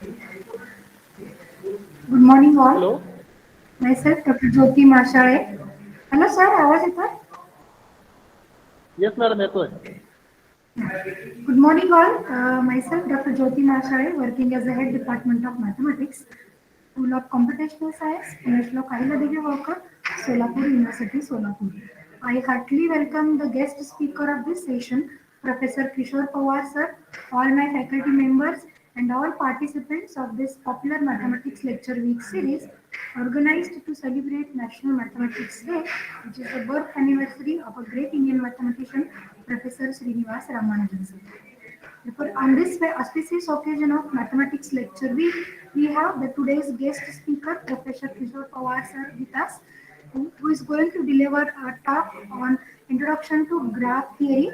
Good morning, all. Hello. Myself, Dr. Jyoti Mashare. Hello, sir. आवाज येतोय? Yes, madam. येतोय. Good morning, all. Myself, Dr. Jyoti Mashare, working as the head department of mathematics, School of Computational Science, Punishlo Kahiladevi Walker, Solapur University, Solapur. I heartily welcome the guest speaker of this session, Professor Kishore Pawar, sir, all my faculty members, and all participants of this popular mathematics lecture week series organized to celebrate National Mathematics Day, which is the birth anniversary of a great Indian mathematician, Professor Srinivas Ramanujan sir. Therefore, on this auspicious occasion of Mathematics Lecture Week, we have the today's guest speaker, Professor Kishore Pawar sir, with us, who is going to deliver a talk on Introduction to Graph Theory.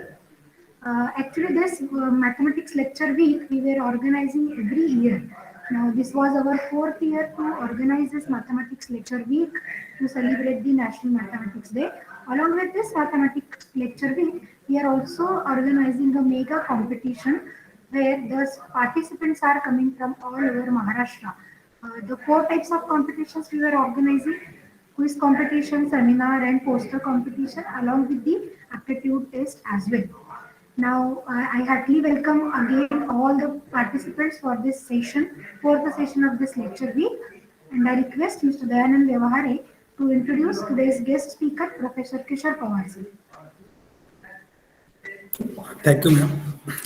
Actually, this mathematics lecture week we were organizing every year. Now, this was our fourth year to organize this mathematics lecture week to celebrate the National Mathematics Day. Along with this mathematics lecture week, we are also organizing a mega competition where the participants are coming from all over Maharashtra. The four types of competitions we were organizing: quiz competition, seminar, and poster competition, along with the aptitude test as well. Now, I heartily welcome again all the participants for this session, fourth session of this lecture week, and I request Mr. Dayanand Vyavahare to introduce today's guest speaker, Professor Kishore Pawar sir. Thank you, ma'am.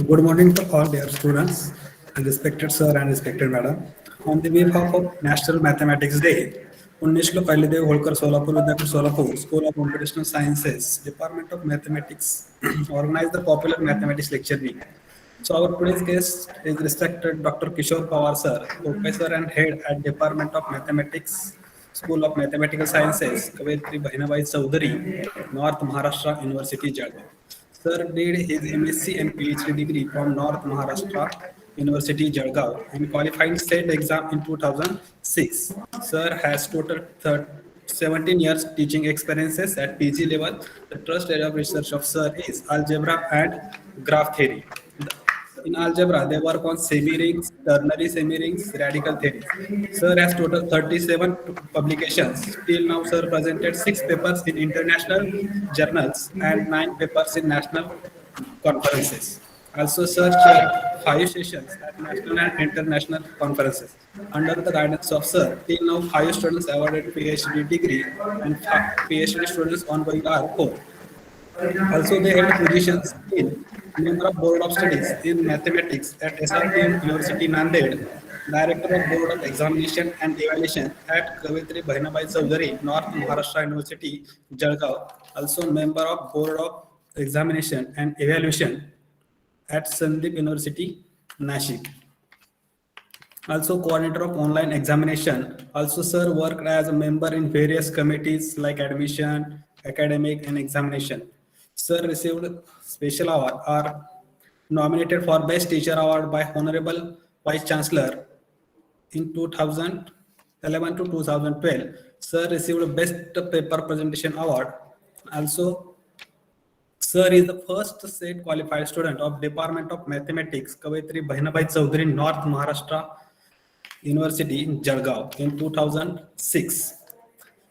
Good morning to all dear students and respected sir and respected madam. On the behalf of National Mathematics Day, Unnishlo Kailadev Holkar Solapur Vidyapit Solapur, School of Computational Sciences, Department of Mathematics, organized the popular mathematics lecture week. So our today's guest is respected Dr. Kishore Pawar sir, Professor and Head at Department of Mathematics, School of Mathematical Sciences, Kavitri Bhinabai Chaudhary, North Maharashtra University, Jalgaon. Sir did his MSc and PhD degree from North Maharashtra University, Jalgaon, and qualified state exam in 2006. Sir has total 17 years teaching experiences at PG level. The trust area of research of Sir is algebra and graph theory. In algebra, they work on semi-rings, ternary semi-rings, radical theories. Sir has total 37 publications. Till now, Sir presented 6 papers in international journals and 9 papers in national conferences. Also, Sir chaired 5 sessions at national and international conferences. Under the guidance of Sir, till now 5 students awarded PhD degree and PhD students ongoing are 4. Also, they held positions in member of Board of Studies in Mathematics at SRPM University Nanded, Director of Board of Examination and Evaluation at Kavitri Bhinabai Chaudhary, North Maharashtra University, Jalgaon. Also, member of Board of Examination and Evaluation at Sandeep University, Nashik. Also coordinator of online examination. Also, sir worked as a member in various committees like admission, academic, and examination. Sir received special award or nominated for Best Teacher Award by Honorable Vice Chancellor in 2011 to 2012. Sir received Best Paper Presentation Award. Also, Sir is the first state qualified student of Department of Mathematics, Kavitri Bhinabai Chaudhary, North Maharashtra University in Jalgaon in 2006.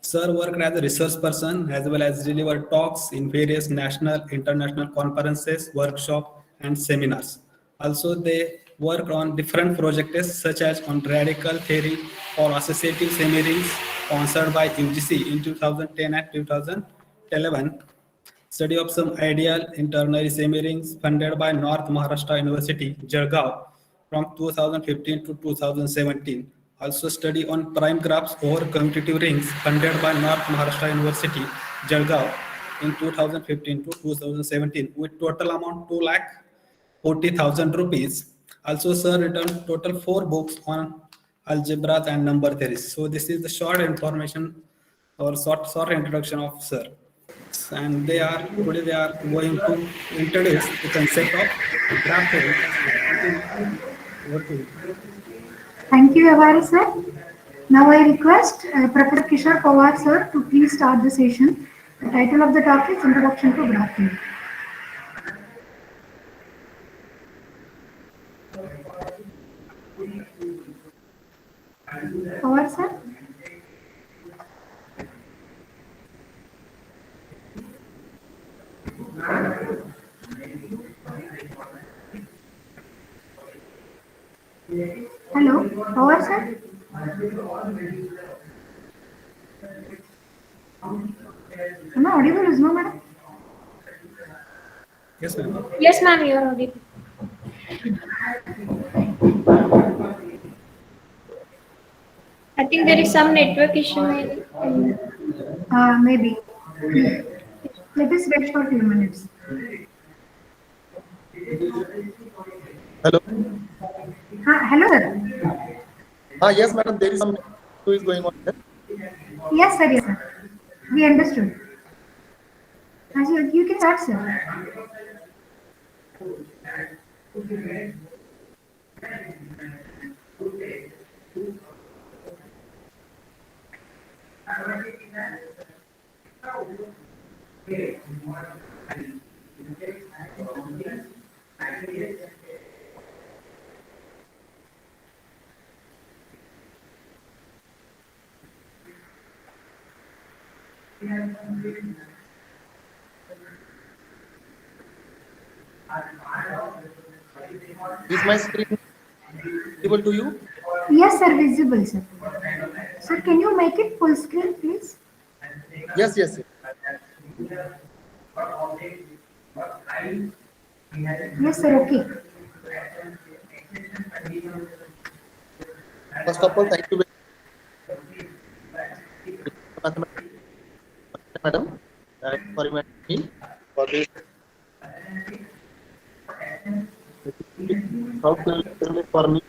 Sir worked as a research person as well as delivered talks in various national, international conferences, workshops, and seminars. Also, they worked on different projects such as on radical theory or associative semi-rings sponsored by UGC in 2010 and 2011. Study of some ideal internal semi-rings funded by North Maharashtra University, Jalgaon from 2015 to 2017. Also study on prime graphs over commutative rings funded by North Maharashtra University, Jalgaon in 2015 to 2017 with total amount 2 lakh 40,000 rupees. Also, sir written total 4 books on algebras and number theories. So this is the short information or short introduction of sir. And they are going to introduce the concept of graph theory. Thank you. Over to you. Thank you, Vyavahare sir. Now, I request Professor Kishore Pawar sir to please start the session. The title of the talk is Introduction to Graph Theory. Power, sir. Hello, power, sir. Am I audible? Is no, madam? Yes, ma'am. Yes, ma'am, you are audible. I think there is some network issue. Maybe. Let us wait for a few minutes. Hello. Hello, sir. Yes, madam. There is some issue is going on there. Yes, sir. Yes, sir. We understood. As you can start, sir. Is my screen visible to you? Yes, sir. Visible, sir. Sir, can you make it full screen, please? Yes, yes, yes. Yes, sir. Okay. First of all, thank you very much, madam, for inviting me for this. How privilege for me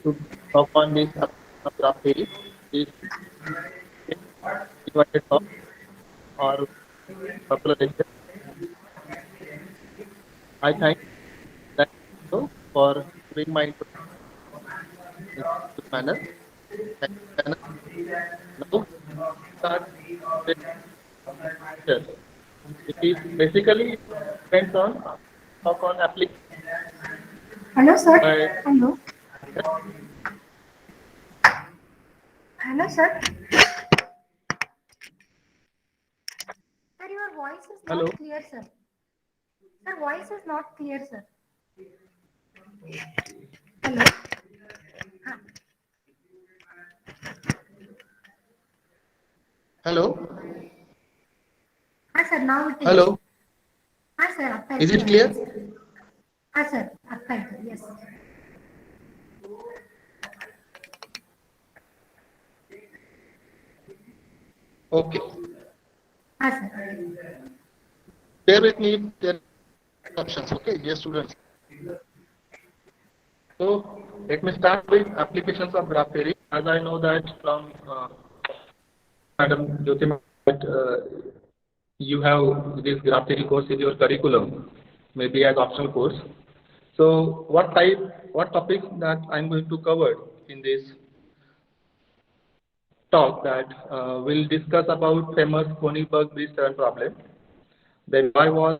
to talk on this graph theory. This invited talk or popularization. I thank that for doing my introduction in this manner. Thank you, now start with this. It is basically depends on talk on application. Hello, sir. By Hello. Hello, sir. Sir, your voice is Hello. not clear, sir. Sir, voice is not clear, sir. Hello. Hello. Sir, now it is. Hello. Sir, up Is it clear? sir, up yes. Okay. Sir. Bear with me. There are options. Okay, dear students. So let me start with applications of graph theory. As I know that from Madam Jyotima, that you have this graph theory course in your curriculum, maybe as optional course. So what topics that I'm going to cover in this talk, that we'll discuss about famous Konigsberg-Bridge theorem problem. Then why was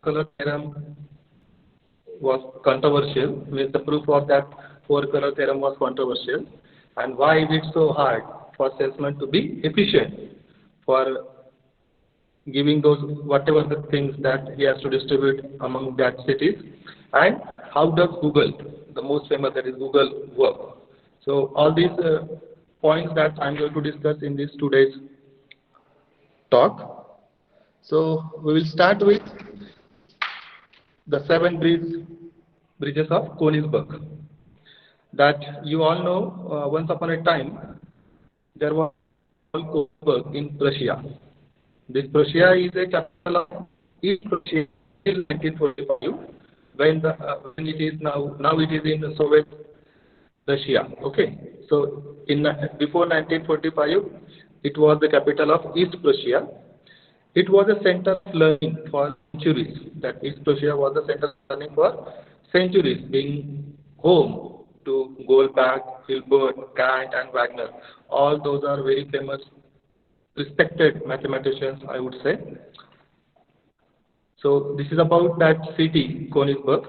color theorem was controversial, means the proof of that four-color theorem was controversial, and why is it so hard for salesman to be efficient for giving those whatever the things that he has to distribute among that cities, and how does Google, the most famous, that is Google, work. So all these points that I'm going to discuss in this today's talk. So we will start with the seven bridges of Königsberg. That you all know, once upon a time, there was Königsberg in Prussia. This Prussia is a capital of East Prussia till 1945, when it is now it is in Soviet Russia. Okay, so before 1945, it was the capital of East Prussia. It was a center of learning for centuries. That East Prussia was the center of learning for centuries, being home to Goldbach, Hilbert, Kant, and Wagner. All those are very famous, respected mathematicians, I would say. So this is about that city, Königsberg.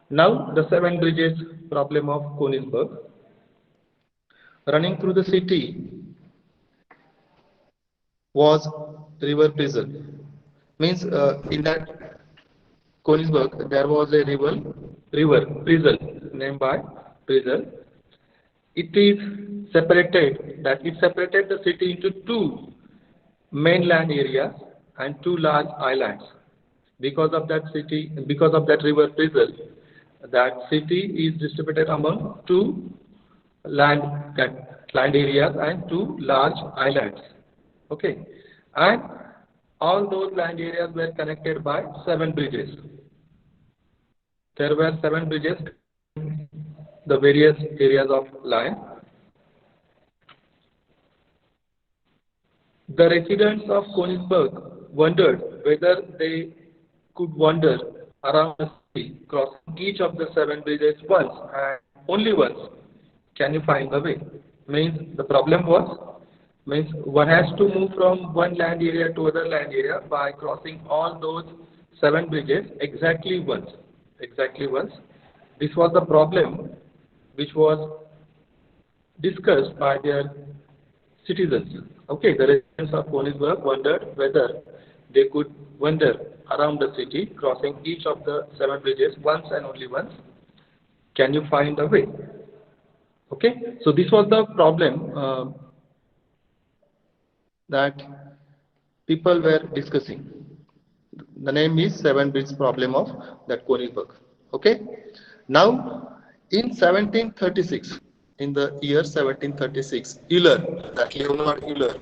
Now the seven bridges problem of Königsberg. running through the city was river Prisel. Means in that Königsberg there was a river Prisel named by Prisel. It separated the city into two mainland areas and two large islands. Because of that river Prisel, that city is distributed among two land areas and two large islands. Okay, and all those land areas were connected by 7 bridges. There were 7 bridges in the various areas of land. The residents of Königsberg wondered whether they could wander around the city, crossing each of the 7 bridges once and only once. Can you find the way? Means the problem means one has to move from one land area to other land area by crossing all those 7 bridges exactly once. This was the problem which was discussed by their citizens. Okay, the residents of Königsberg wondered whether they could wander around the city, crossing each of the 7 bridges once and only once. Can you find a way? Okay, so this was the problem that people were discussing. The name is 7 bridge problem of that Königsberg. Okay, now in 1736, in the year 1736, Euler, that Leonhard Euler,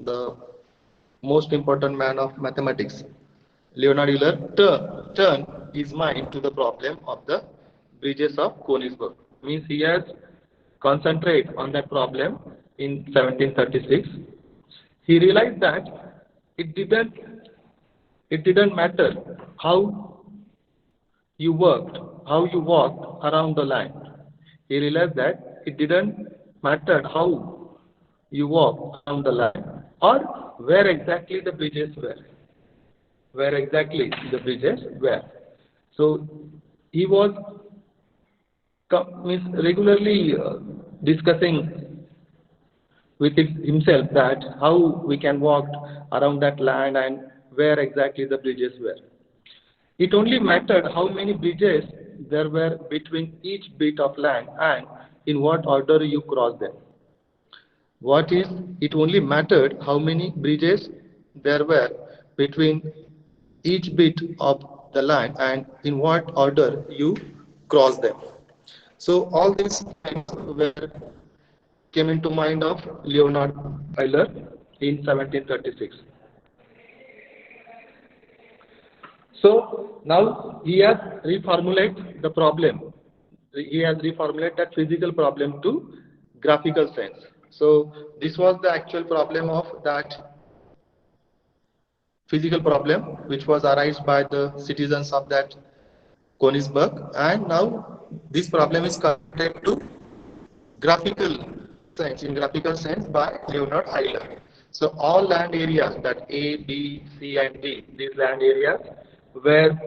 the most important man of mathematics, Leonhard Euler turned his mind to the problem of the bridges of Königsberg. Means he has concentrated on that problem in 1736. He realized that it didn't matter how you walked around the land. He realized that it didn't matter how you walked around the land or where exactly the bridges were. So he was regularly discussing with himself that how we can walk around that land and where exactly the bridges were. It only mattered how many bridges there were between each bit of land and in what order you cross them. It only mattered how many bridges there were between each bit of the land and in what order you cross them. So all these things came into mind of Leonhard Euler in 1736. So now he has reformulated the problem. He has reformulated that physical problem to graphical sense. So this was the actual problem of that physical problem which was arised by the citizens of that Königsberg, and now this problem is converted to graphical sense by Leonhard Euler. So all land areas, that A, B, C and D, these land areas were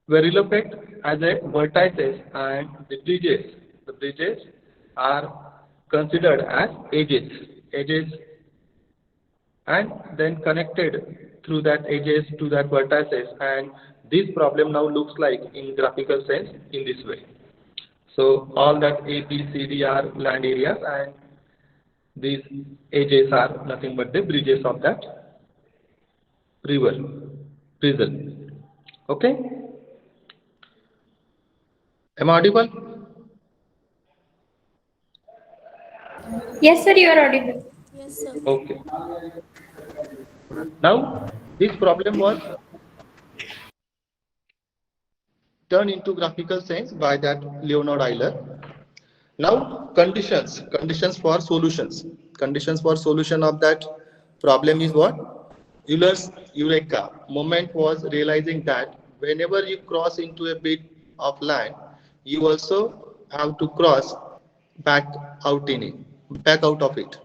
relocated as a vertices, and the bridges are considered as edges and then connected through that edges to that vertices, and this problem now looks like in graphical sense in this way. So all that A, B, C, D are land areas and these edges are nothing but the bridges of that river, Prisel. Okay? Am I audible? Yes, sir, you are audible. Yes, sir. Okay. Now, this problem was turned into graphical sense by that Leonhard Euler. Now, conditions for solutions. Conditions for solution of that problem is what? Euler's eureka moment was realizing that whenever you cross into a bit of land, you also have to cross back out of it.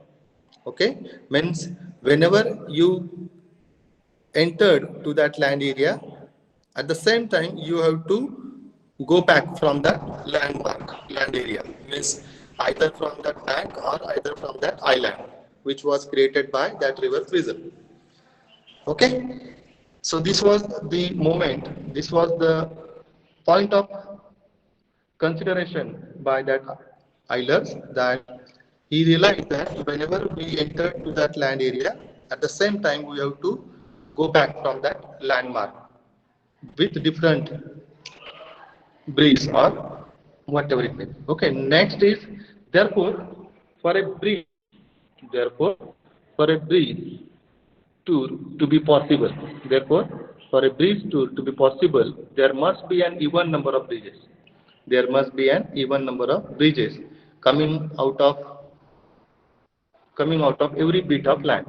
Okay, means whenever you entered to that land area, at the same time you have to go back from that land area, means either from that bank or either from that island, which was created by that river prism. Okay, so this was the moment, this was the point of consideration by that Eilers, that he realized that whenever we enter to that land area, at the same time we have to go back from that landmark with different bridge or whatever it may be. Okay, next is therefore for a bridge, therefore for a bridge tour to be possible, therefore for a bridge tour to be possible, there must be an even number of bridges. There must be an even number of bridges coming out of every bit of land.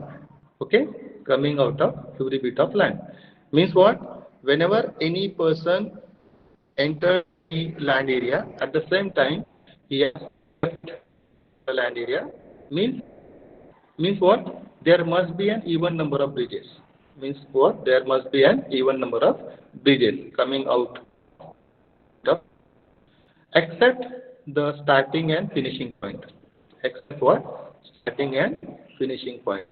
Okay, coming out of every bit of land means what? Whenever any person enters the land area, at the same time he has left the land area, means what? There must be an even number of bridges. Means what? There must be an even number of bridges coming out of, except the starting and finishing point. Except what? Starting and finishing point.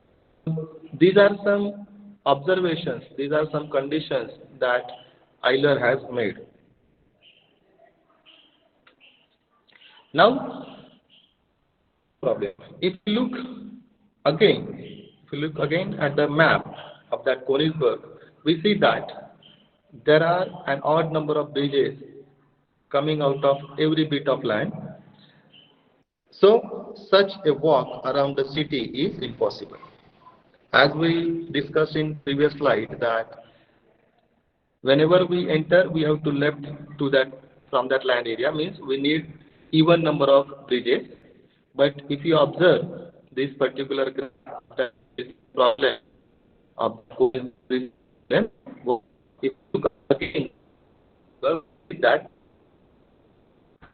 These are some observations, these are some conditions that Euler has made. Now, problem. If you look again at the map of that Königsberg, we see that there are an odd number of bridges coming out of every bit of land. So, such a walk around the city is impossible. As we discussed in previous slide, that whenever we enter, we have to left to that from that land area, means we need even number of bridges. But if you observe this particular graph, that is problem of bridge, then if you look again, that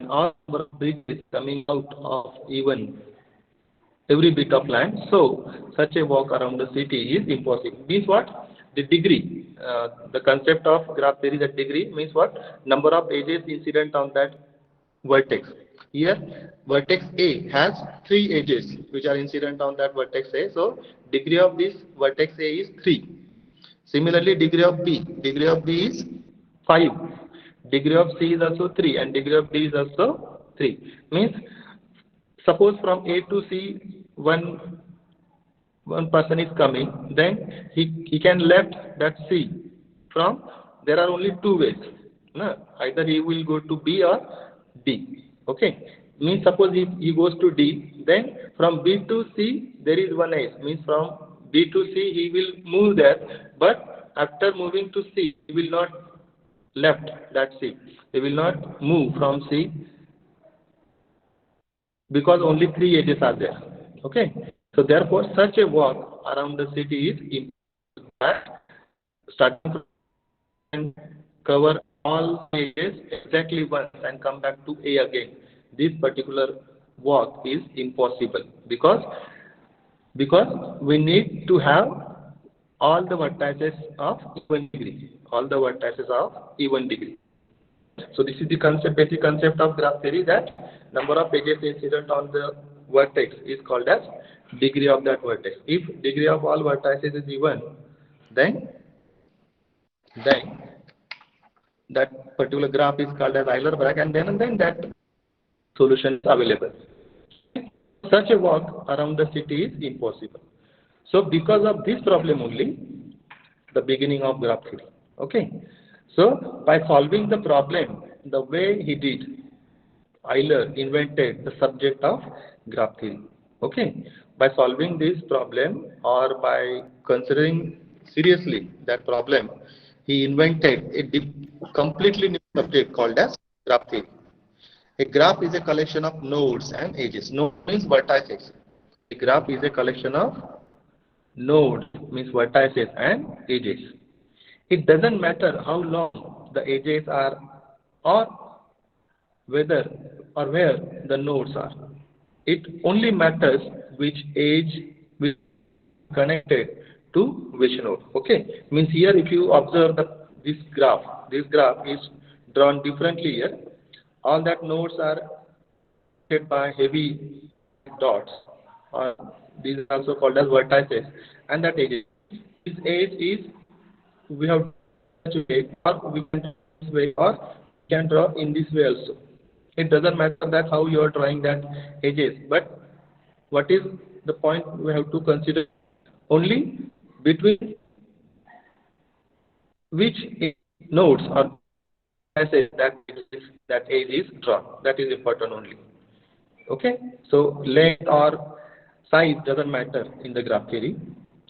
all number of bridges coming out of even every bit of land, so such a walk around the city is impossible. Means what? The degree, the concept of graph theory, that degree means what? Number of edges incident on that vertex. Here, vertex A has 3 edges which are incident on that vertex A, so degree of this vertex A is 3. Similarly, degree of B is 5. Degree of C is also 3, and degree of D is also 3. Means, suppose from A to C, one person is coming, then he can left that C from, there are only 2 ways. No? Either he will go to B or D. Okay. Means suppose if he goes to D, then from B to C there is one edge. Means from B to C he will move there, but after moving to C he will not left that C. He will not move from C because only 3 edges are there. Okay. So therefore such a walk around the city is impossible. Starting from and cover all edges exactly once and come back to A again. This particular walk is impossible because we need to have all the vertices of even degree. All the vertices of even degree. So this is the concept, basic concept of graph theory, that number of edges incident on the vertex is called as degree of that vertex. If degree of all vertices is even, then that particular graph is called as Euler-Bragg, and then that solution is available. Such a walk around the city is impossible. So because of this problem only, the beginning of graph theory. Okay. So by solving the problem the way he did, Euler invented the subject of graph theory. Okay. By solving this problem, or by considering seriously that problem, he invented a completely new subject called as graph theory. A graph is a collection of nodes and edges. Node means vertices. A graph is a collection of nodes, means vertices and edges. It doesn't matter how long the edges are, or whether or where the nodes are. It only matters which edge will be connected to which node. Okay, means here if you observe this graph is drawn differently here. All that nodes are connected by heavy dots, or these are also called as vertices, and that edge. This edge is we have to way, or we can draw this way, or we can draw in this way also. It doesn't matter that how you are drawing that edges, but what is the point we have to consider? Only between which nodes or passes that edge is drawn. That is important only. Okay, so length or size doesn't matter in the graph theory.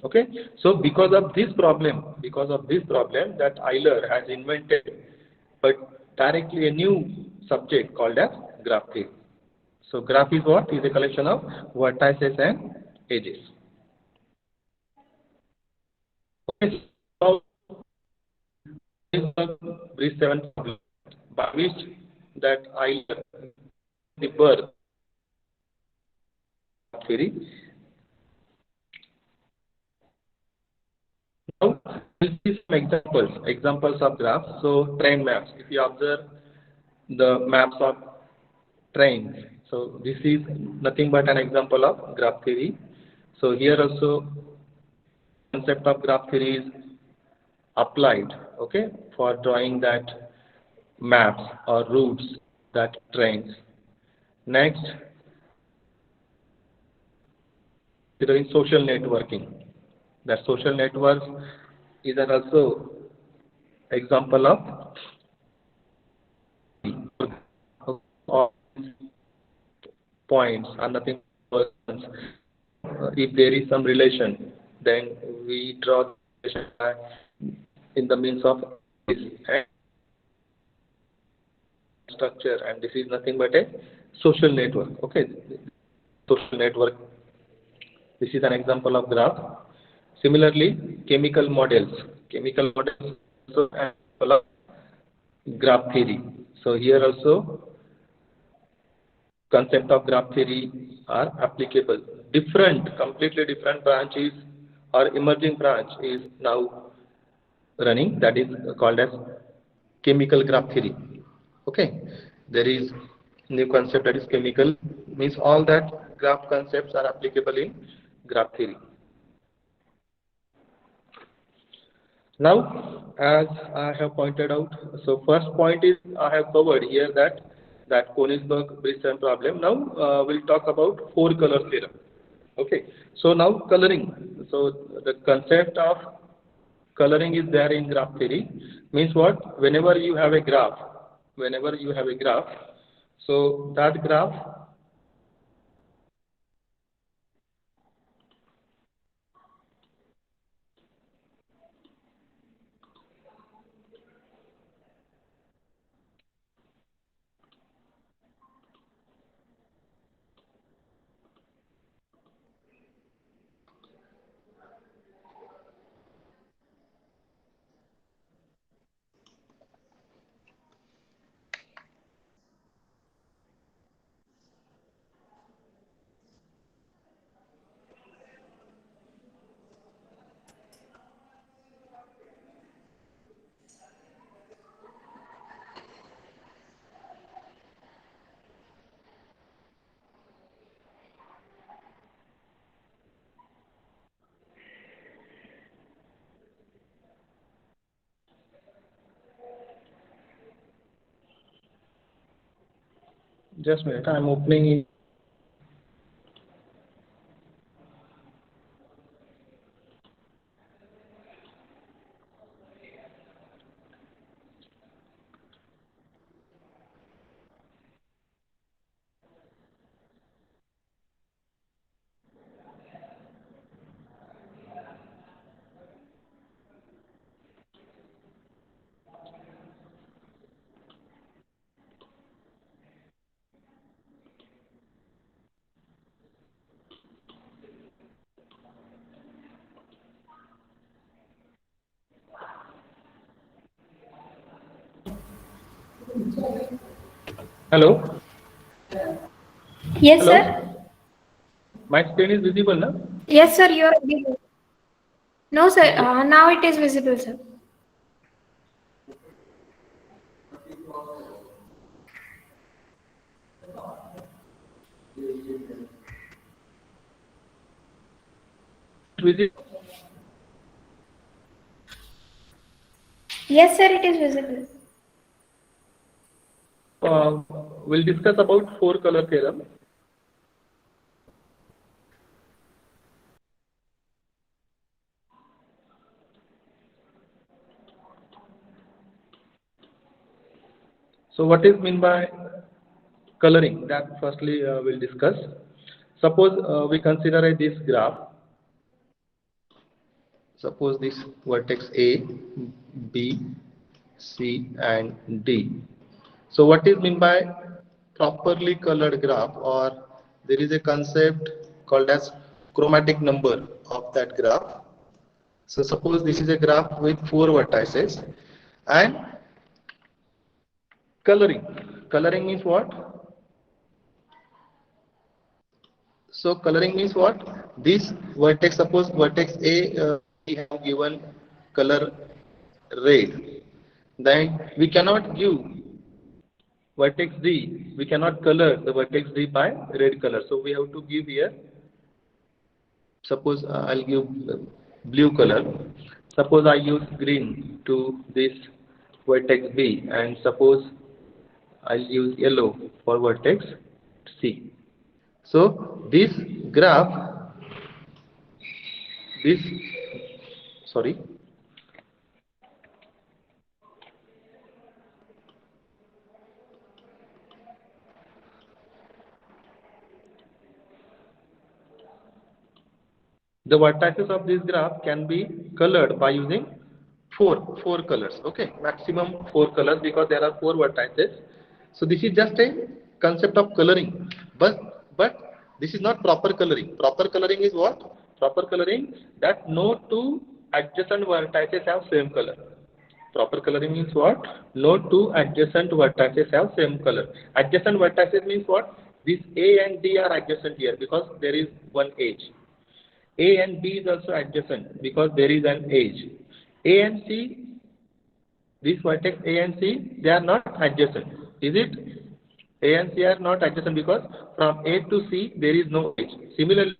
Okay, so because of this problem that Euler has invented, but directly a new subject called as graph theory. So graph is what? Is a collection of vertices and edges. Okay, so bridge 7 problem by which that Euler the birth theory. Now we'll see some examples of graphs. So train maps. If you observe the maps of trains, so this is nothing but an example of graph theory. So here also concept of graph theory is applied, okay, for drawing that maps or routes that trains. Next, considering social networking. That social networks is an also example of points are nothing but persons. If there is some relation, then we draw the relation in the means of this structure, and this is nothing but a social network. Okay, social network. This is an example of graph. Similarly, chemical models. Chemical models also an example of graph theory. So here also concept of graph theory are applicable. Completely different branches or emerging branch is now running, that is called as chemical graph theory. Okay, there is new concept that is chemical, means all that graph concepts are applicable in graph theory. Now, as I have pointed out, so first point is I have covered here that Königsberg-Brisson problem. Now we'll talk about four color theorem. Okay, so now coloring. So the concept of coloring is there in graph theory. Means what? Whenever you have a graph, so that graph just a minute, I am opening it. Hello? Yes, Hello? sir. My screen is visible now? Yes, sir. You are visible. No, sir. Now it is visible, sir. Visit. Yes, sir, it is visible. We'll discuss about four color theorem. So what is meant by coloring? That firstly we'll discuss. Suppose we consider this graph. Suppose this vertex A, B, C and D. So what is meant by properly colored graph, or there is a concept called as chromatic number of that graph. So suppose this is a graph with four vertices and coloring. Coloring means what? So coloring means what? This vertex, suppose vertex A we have given color red, then we cannot give vertex D, we cannot color the vertex D by red color. So we have to give here, suppose I'll give blue color. Suppose I use green to this vertex B, and suppose I'll use yellow for vertex C. So this graph, sorry, the vertices of this graph can be colored by using four colors. Okay, maximum four colors, because there are four vertices. So this is just a concept of coloring, but this is not proper coloring. Proper coloring is what? Proper coloring that no two adjacent vertices have same color. Proper coloring means what? No two adjacent vertices have same color. Adjacent vertices means what? These A and D are adjacent here because there is one edge. A and B is also adjacent because there is an edge. A and C, this vertex A and C, they are not adjacent. Is it? A and C are not adjacent because from A to C there is no edge. Similarly,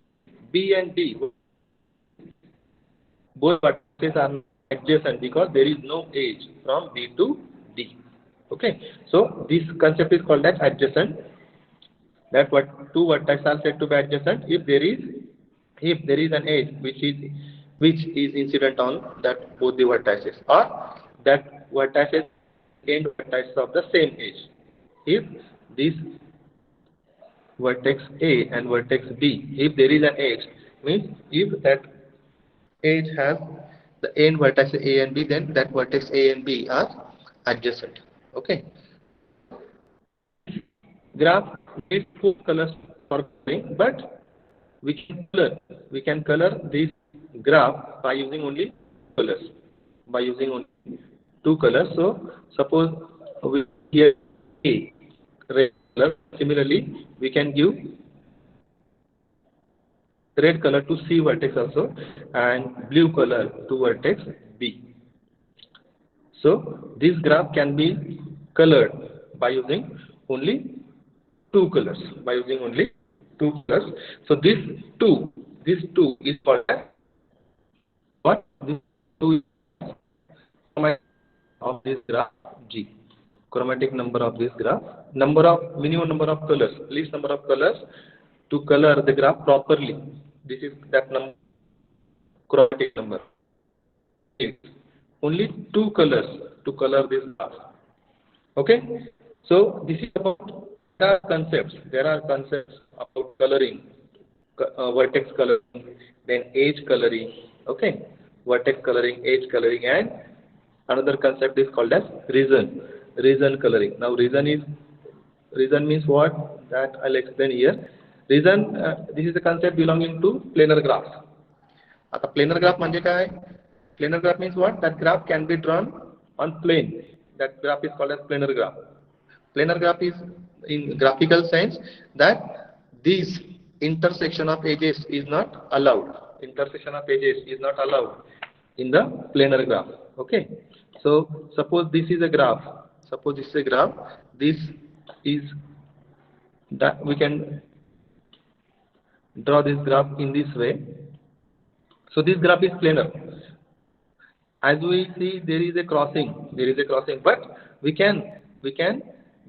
B and D, both vertices are not adjacent because there is no edge from B to D. Okay, so this concept is called as adjacent. That what two vertices are said to be adjacent if there is an edge which is incident on that both the vertices, or that vertices end vertices of the same edge. If this vertex A and vertex B, if there is an edge, means if that edge has the end vertex A and B, then that vertex A and B are adjacent. Okay. Graph needs four colors for coloring, but we can color this graph by using only colors, by using only two colors. So suppose we here A, red color. Similarly, we can give red color to C vertex also and blue color to vertex B. So this graph can be colored by using only two colors. So this two is called as what? This two is chromatic of this graph G. Chromatic number of this graph. Minimum number of colors, least number of colors to color the graph properly. This is that number, chromatic number. Only two colors to color this graph. Okay. So this is about there are concepts about coloring, vertex coloring, then edge coloring. Okay, vertex coloring, edge coloring, and another concept is called as region coloring. Now region means what? That I'll explain here. Region, this is the concept belonging to planar graph. आता planar graph म्हणजे काय? Planar graph means what? That graph can be drawn on plane. That graph is called as planar graph. Planar graph is in graphical sense that this intersection of edges is not allowed. Intersection of edges is not allowed in the planar graph. Okay. So suppose this is a graph. Suppose this is a graph. This is that we can draw this graph in this way. So this graph is planar. As we see, there is a crossing. But we can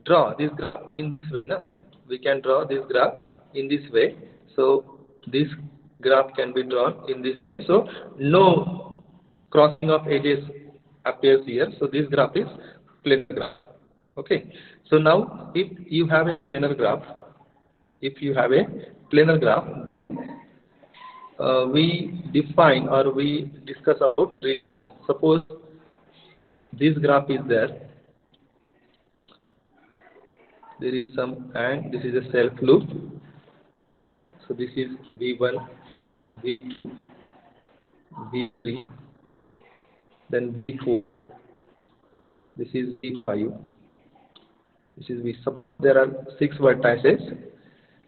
draw this graph in this way. No? We can draw this graph in this way. So this graph can be drawn in this. So no crossing of edges appears here. So this graph is planar graph. Okay. So now if you have a planar graph, we define or we discuss about. Suppose this graph is there. There is some, and this is a self loop. So this is V1, V2, V3, then V4. This is V5. This is V. There are 6 vertices,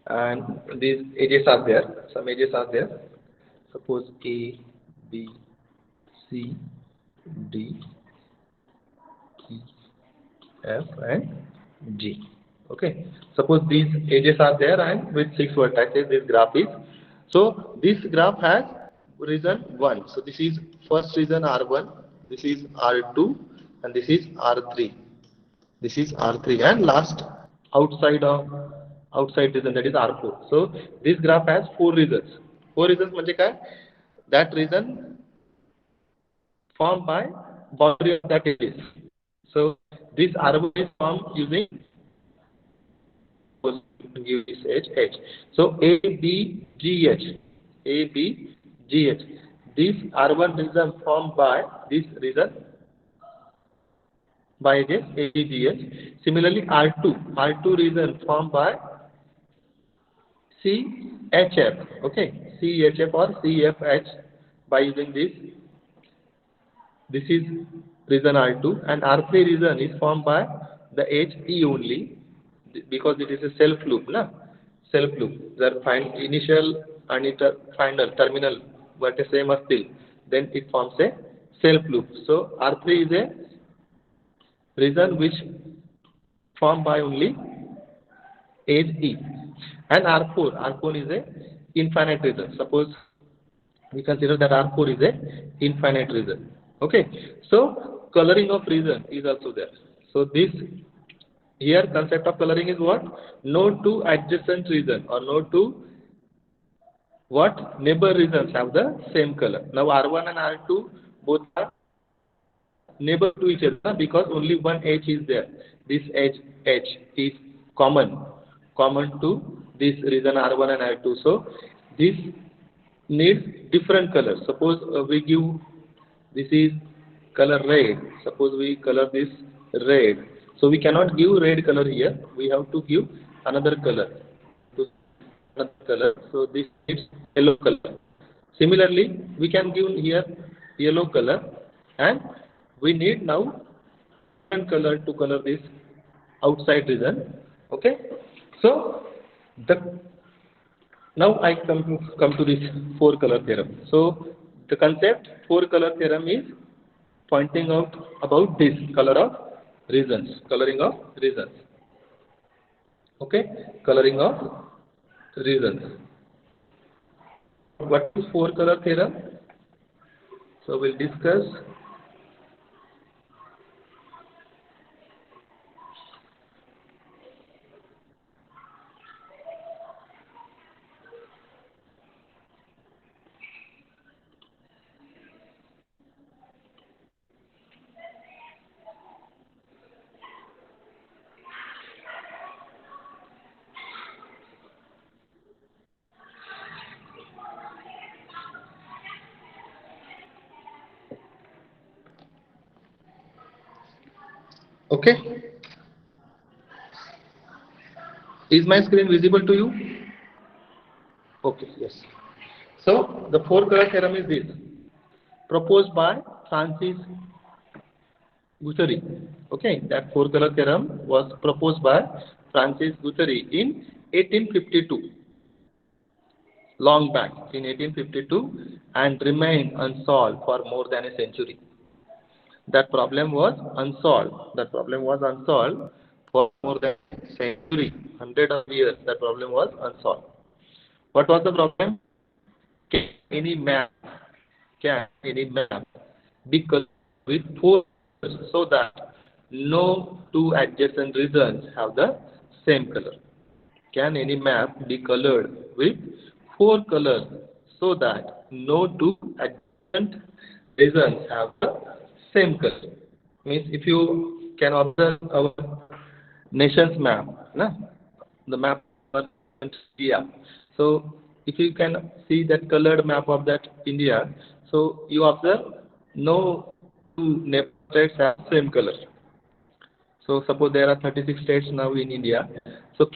and these edges are there. Some edges are there. Suppose A, B, C, D, E, F, and G. Okay. Suppose these edges are there, and with 6 vertices, this graph is. So this graph has region 1. So this is first region R1. This is R2, and this is R3. This is R3, and last outside region, that is R4. So this graph has 4 regions. 4 regions म्हणजे काय? That region formed by boundary of that edges. So this R1 is formed using this H. So A, B, G, H. This R1 region formed by this region by edges A, B, G, H. Similarly, R2 region formed by C, H, F. Okay, C, H, F or C, F, H by using this. This is region R2, and R3 region is formed by the H, E only, because it is a self loop. The initial and final terminal vertex same astil, then it forms a self loop. So R3 is a region which formed by only edge E, and R4 is a infinite region. Suppose we consider that R4 is a infinite region. Okay, so coloring of region is also there. So this here concept of coloring is what? No two adjacent region or no two what neighbor regions have the same color. Now R1 and R2 both are neighbor to each other because only one edge is there. This edge H is common to this region R1 and R2. So this needs different colors. Suppose we give this is color red. Suppose we color this red. So we cannot give red color here. We have to give another color. So this is yellow color. Similarly, we can give here yellow color, and we need now different color to color this outside region. Okay. So now I come to this 4 color theorem. So the concept 4 color theorem is pointing out about this coloring of regions. Okay, coloring of regions. What is 4 color theorem? So we'll discuss. Okay. Is my screen visible to you? Okay, yes. So the 4 color theorem is this, proposed by Francis Guthrie. Okay, that 4 color theorem was proposed by Francis Guthrie in 1852. Long back in 1852 and remained unsolved for more than a century. that problem was unsolved. That problem was unsolved for more than a century, hundred of years. That problem was unsolved. What was the problem? Can any map be colored with four colors so that no two adjacent regions have the same color? Can any map be colored with four colors so that no two adjacent regions have the same color? Means if you can observe our nation's map, na? The map of India. So if you can see that colored map of that India, so you observe no two neighbor states have same color. So suppose there are 36 states now in India. So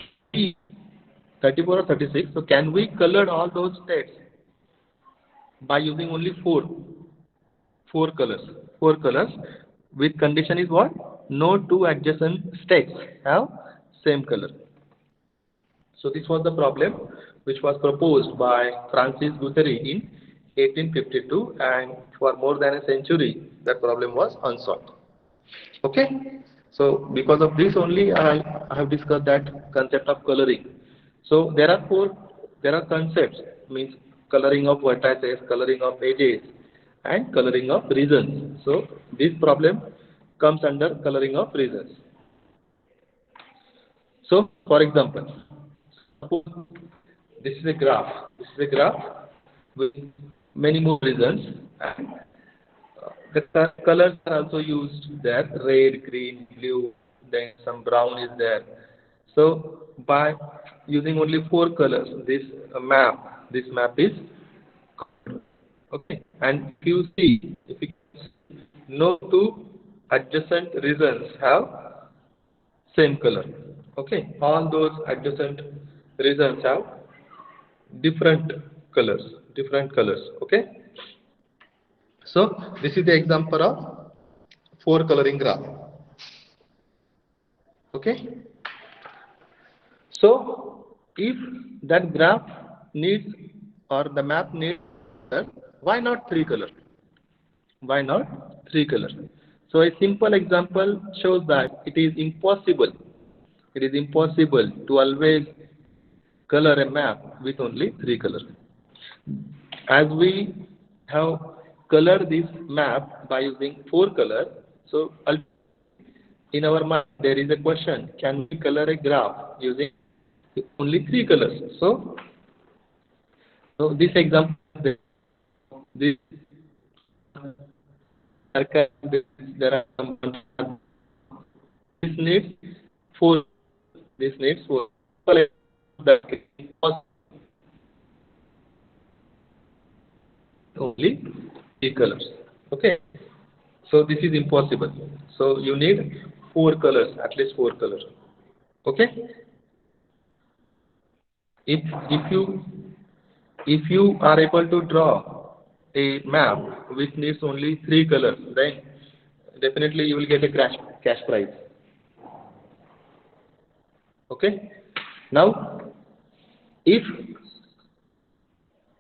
34 or 36. So can we color all those states by using only four colors? Four colors. With condition is what? No two adjacent states have same color. So this was the problem which was proposed by Francis Guthrie in 1852, and for more than a century that problem was unsolved. Okay. So because of this only I have discussed that concept of coloring. So there are concepts, means coloring of vertices, coloring of edges, and coloring of regions. So this problem comes under coloring of regions. So for example, suppose this is a graph. This is a graph with many more regions, and the colors are also used there: red, green, blue, then some brown is there. So by using only four colors, this map is okay. And if you see, no two adjacent regions have same color. Okay, all those adjacent regions have different colors. Okay. So this is the example of four coloring graph. Okay. So if that graph needs, or the map needs, why not three color? Why not three color? So a simple example shows that it is impossible to always color a map with only three colors. As we have colored this map by using four colors, so in our mind there is a question: can we color a graph using only three colors? So this example, this there are some, this needs four. This needs four. Only three colors. Okay. So this is impossible. So you need four colors, at least four colors. Okay. If you are able to draw a map which needs only three colors, then definitely you will get a cash prize. Okay. Now, if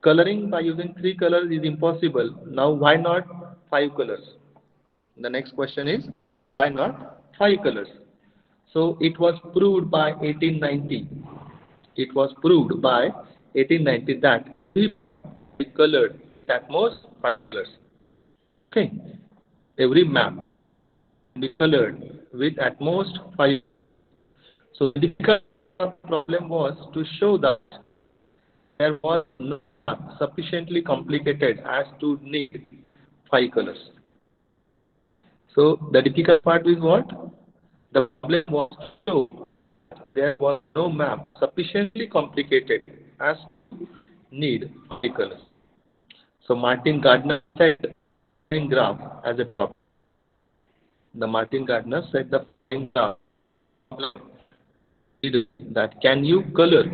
coloring by using three colors is impossible, now why not five colors? The next question is, why not five colors? So it was proved by 1890. It was proved by 1890 that we colored at most five colors. Okay. Every map be colored with at most five. So the difficult problem was to show that there was no map sufficiently complicated as to need five colors. So the difficult part is what? The problem was to show there was no map sufficiently complicated as to need five colors. So Martin Gardner said the graph as a problem. Martin Gardner said the graph that can you color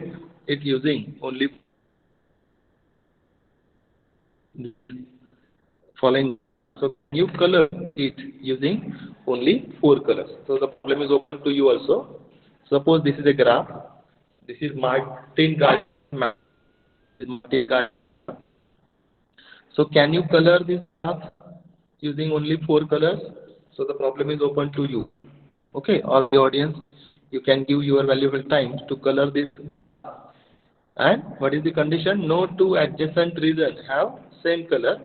it using only following. So can you color it using only four colors? So the problem is open to you also. Suppose this is a graph. This is Martin Gardner map. So can you color this graph using only 4 colors. So the problem is open to you. Okay, all the audience, you can give your valuable time to color this. And what is the condition? No two adjacent regions have same color.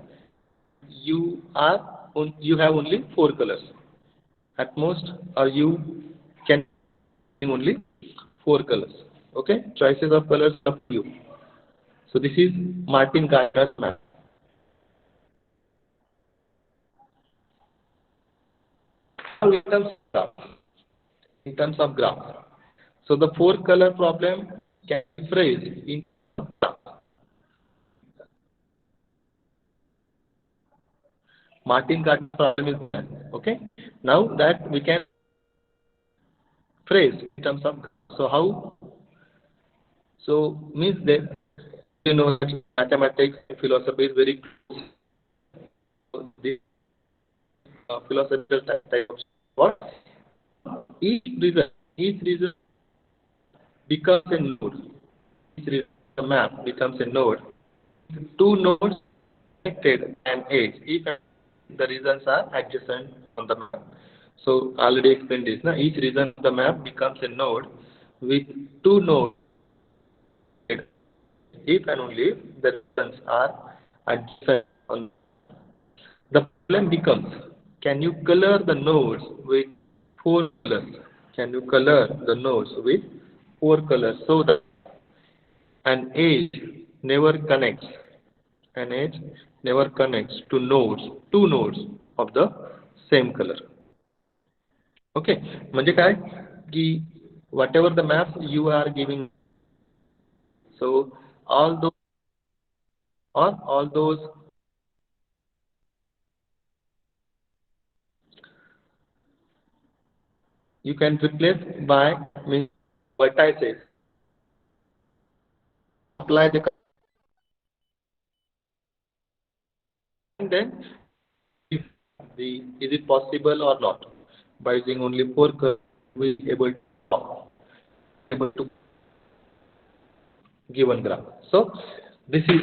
You have only 4 colors at most, or you can only 4 colors. Okay, choices of colors up to you. So this is Martin Gardner's map. Now in terms of graph, so the 4 color problem can be phrased in Martin Gardner problem is done. Okay, now that we can phrase in terms of, so how, so means that mathematics and philosophy is very close. So the philosophical type of what each reason becomes a node. Each reason, the map becomes a node. 2 nodes connected an edge if the regions are adjacent on the map. So already explained this. Now each region of the map becomes a node with 2 nodes if and only if the regions are adjacent on. The problem becomes, can you color the nodes with 4 colors? Can you color the nodes with 4 colors so that an edge never connects? An edge never connects to nodes, 2 nodes of the same color. Okay, म्हणजे काय की whatever the maps you are giving, so all those you can replace by vertices. Apply the, and then if is it possible or not, by using only 4 colors we will able to given graph. So this is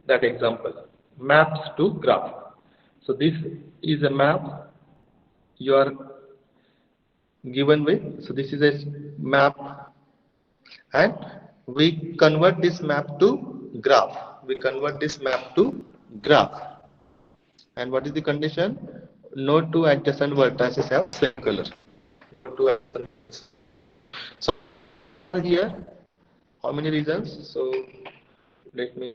that example, maps to graph. So this is a map you are given with. So this is a map, and we convert this map to graph. We convert this map to graph. And what is the condition? No 2 adjacent vertices have same color. So here, how many regions? So let me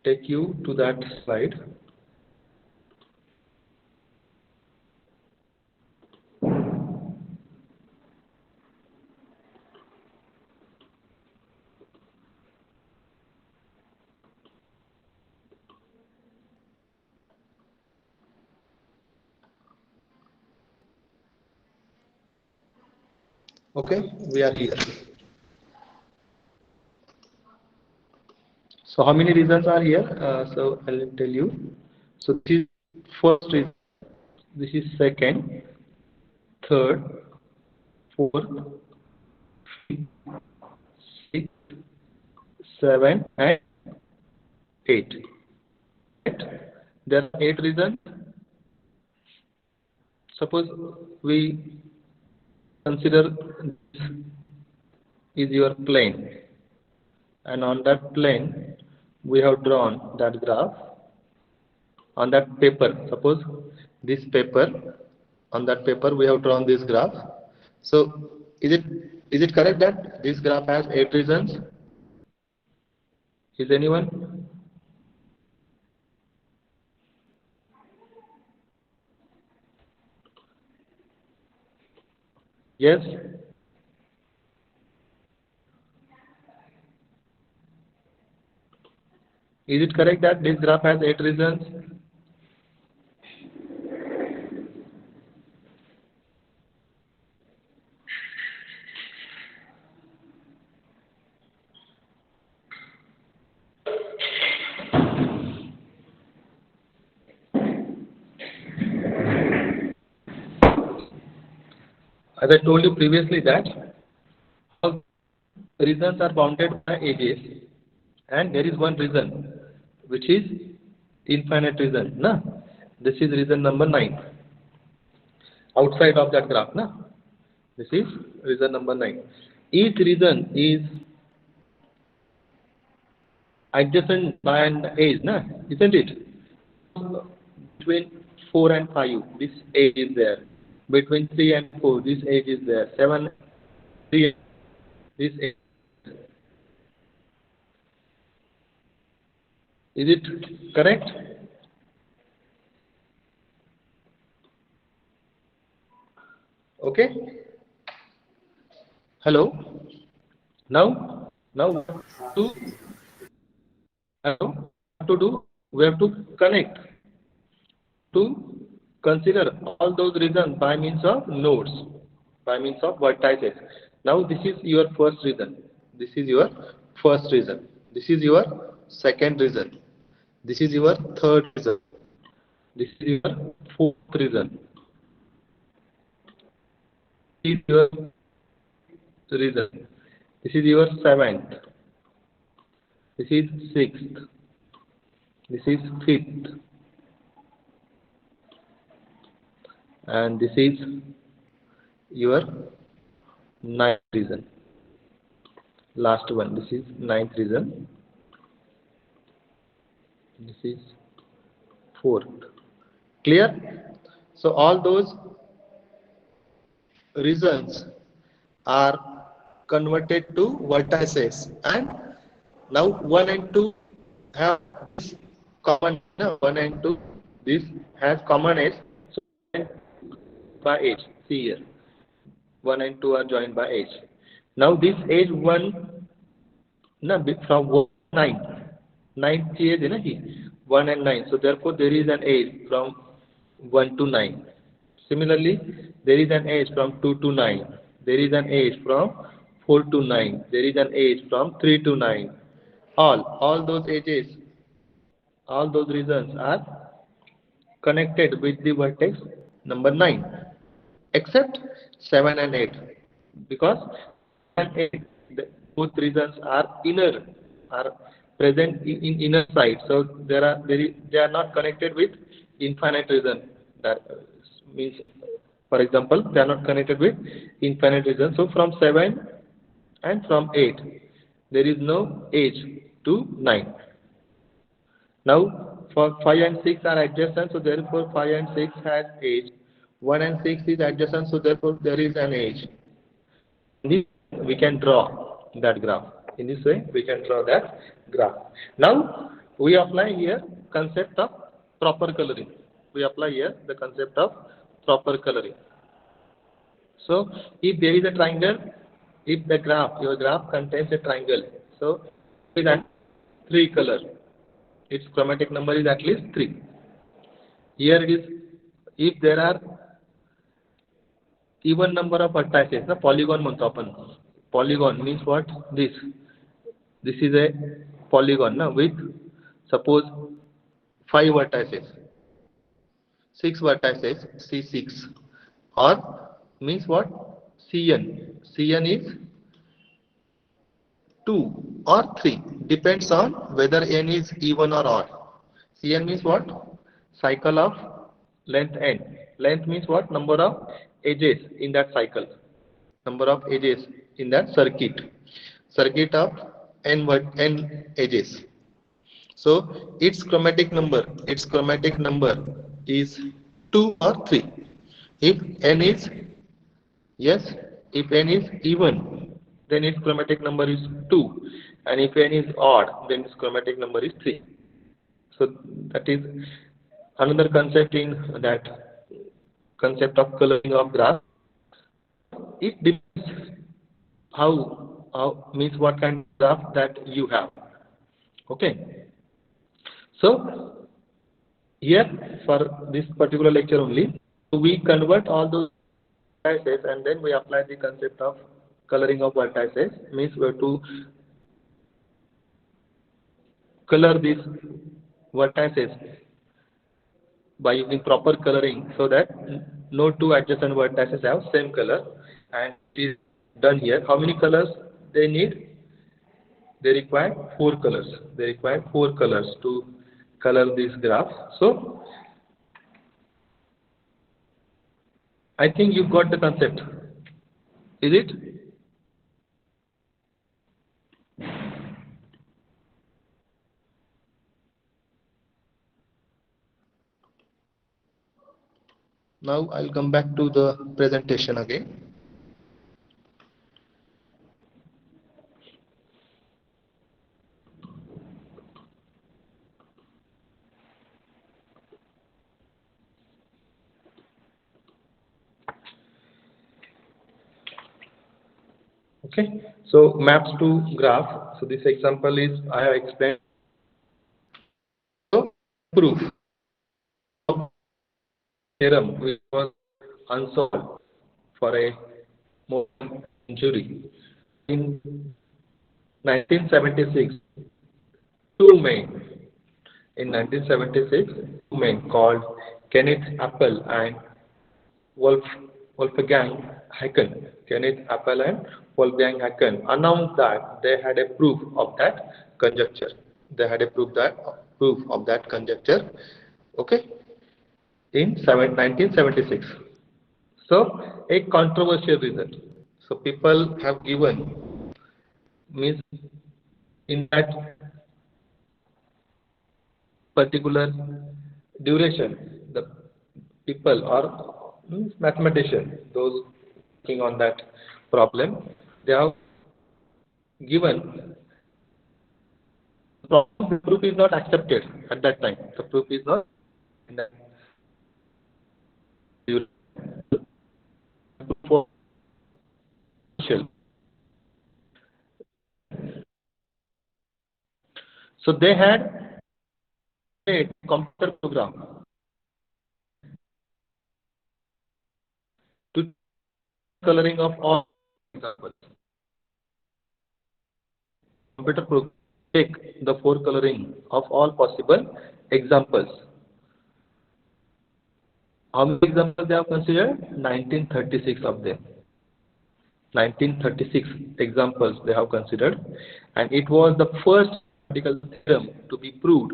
take you to that slide. Okay, we are here. So how many reasons are here? So I'll tell you. So this is first reason, this is second, third, fourth, fifth, sixth, seventh, and 8. There are 8 reasons. Suppose we consider this is your plane, and on that plane we have drawn that graph. On that paper, suppose this paper, on that paper we have drawn this graph. So is it correct that this graph has 8 regions? Is anyone? Yes? Is it correct that this graph has 8 regions? As I told you previously that all regions are bounded by edges, and there is one region which is infinite region, na? This is region number 9. Outside of that graph, na? This is region number 9. Each region is adjacent by an edge, na? Isn't it? Between 4 and 5, this edge is there. Between 3 and 4, this edge is there. 7, 3, this edge. Is it correct? Okay. Hello. Now to what to do? We have to connect to consider all those regions by means of nodes, by means of vertices. Now this is your first region. This is your first region. This is your second region. This is your third region. This is your fourth region. This is your region. This is your seventh. This is sixth. This is fifth. And this is your ninth region. Last one. This is ninth region. This is fourth. Clear? So all those regions are converted to vertices, and now 1 and 2 have common. 1 and 2, this has common edge, so by edge. See here, 1 and 2 are joined by edge. Now this edge 1, from 1 to 9. 9th edge is 1 and 9. So therefore there is an edge from 1 to 9. Similarly, there is an edge from 2 to 9. There is an edge from 4 to 9. There is an edge from 3 to 9. All those edges, all those regions are connected with the vertex number 9, except 7 and 8, because 7 and 8, both regions are present in inner side, so they are not connected with infinite region. That means, for example, they are not connected with infinite region. So from 7 and from 8, there is no edge to 9. Now for 5 and 6 are adjacent, so therefore 5 and 6 has edge. 1 and 6 is adjacent, so therefore there is an edge. We can draw that graph. In this way, we can draw that graph. Now we apply here concept of proper coloring. We apply here the concept of proper coloring. So if there is a triangle, if your graph contains a triangle, so with that 3 color, its chromatic number is at least 3. Here it is, if there are even number of vertices, the polygon म्हणतो आपण. Polygon means what? This is a polygon with, suppose 5 vertices, 6 vertices, C6, or means what? Cn is 2 or 3, depends on whether n is even or odd. Cn means what? Cycle of length n. Length means what? Number of edges in that cycle. Number of edges in that circuit. Circuit of n edges. So its chromatic number is 2 or 3. If n is even, then its chromatic number is 2, and if n is odd, then its chromatic number is 3. So that is another concept in that concept of coloring of graph. It depends how means what kind of graph that you have. Okay. So here for this particular lecture only, we convert all those vertices and then we apply the concept of coloring of vertices. Means we have to color these vertices by using proper coloring so that no two adjacent vertices have same color, and it is done here. How many colors they need? They require 4 colors. They require 4 colors to color this graph. So I think you got the concept. Is it? Now I'll come back to the presentation again. Okay, so maps to graph. So this example is I have explained. So proof of theorem which was unsolved for a more century. In 1976, two men. In 1976, two men called Kenneth Appel and Wolfgang Haken. Kenneth Appel and Wolfgang Haken announced that they had a proof of that conjecture. They had a proof of that conjecture. Okay, in 1976. So a controversial result. So people have given means in that particular duration, the people or mathematicians, those working on that problem, they have given the proof is not accepted at that time. The proof is not in that duration. So they had a computer program to coloring of all examples. Computer program take the four coloring of all possible examples. How many examples they have considered? 1936 of them. 1936 examples they have considered, and it was the first mathematical theorem to be proved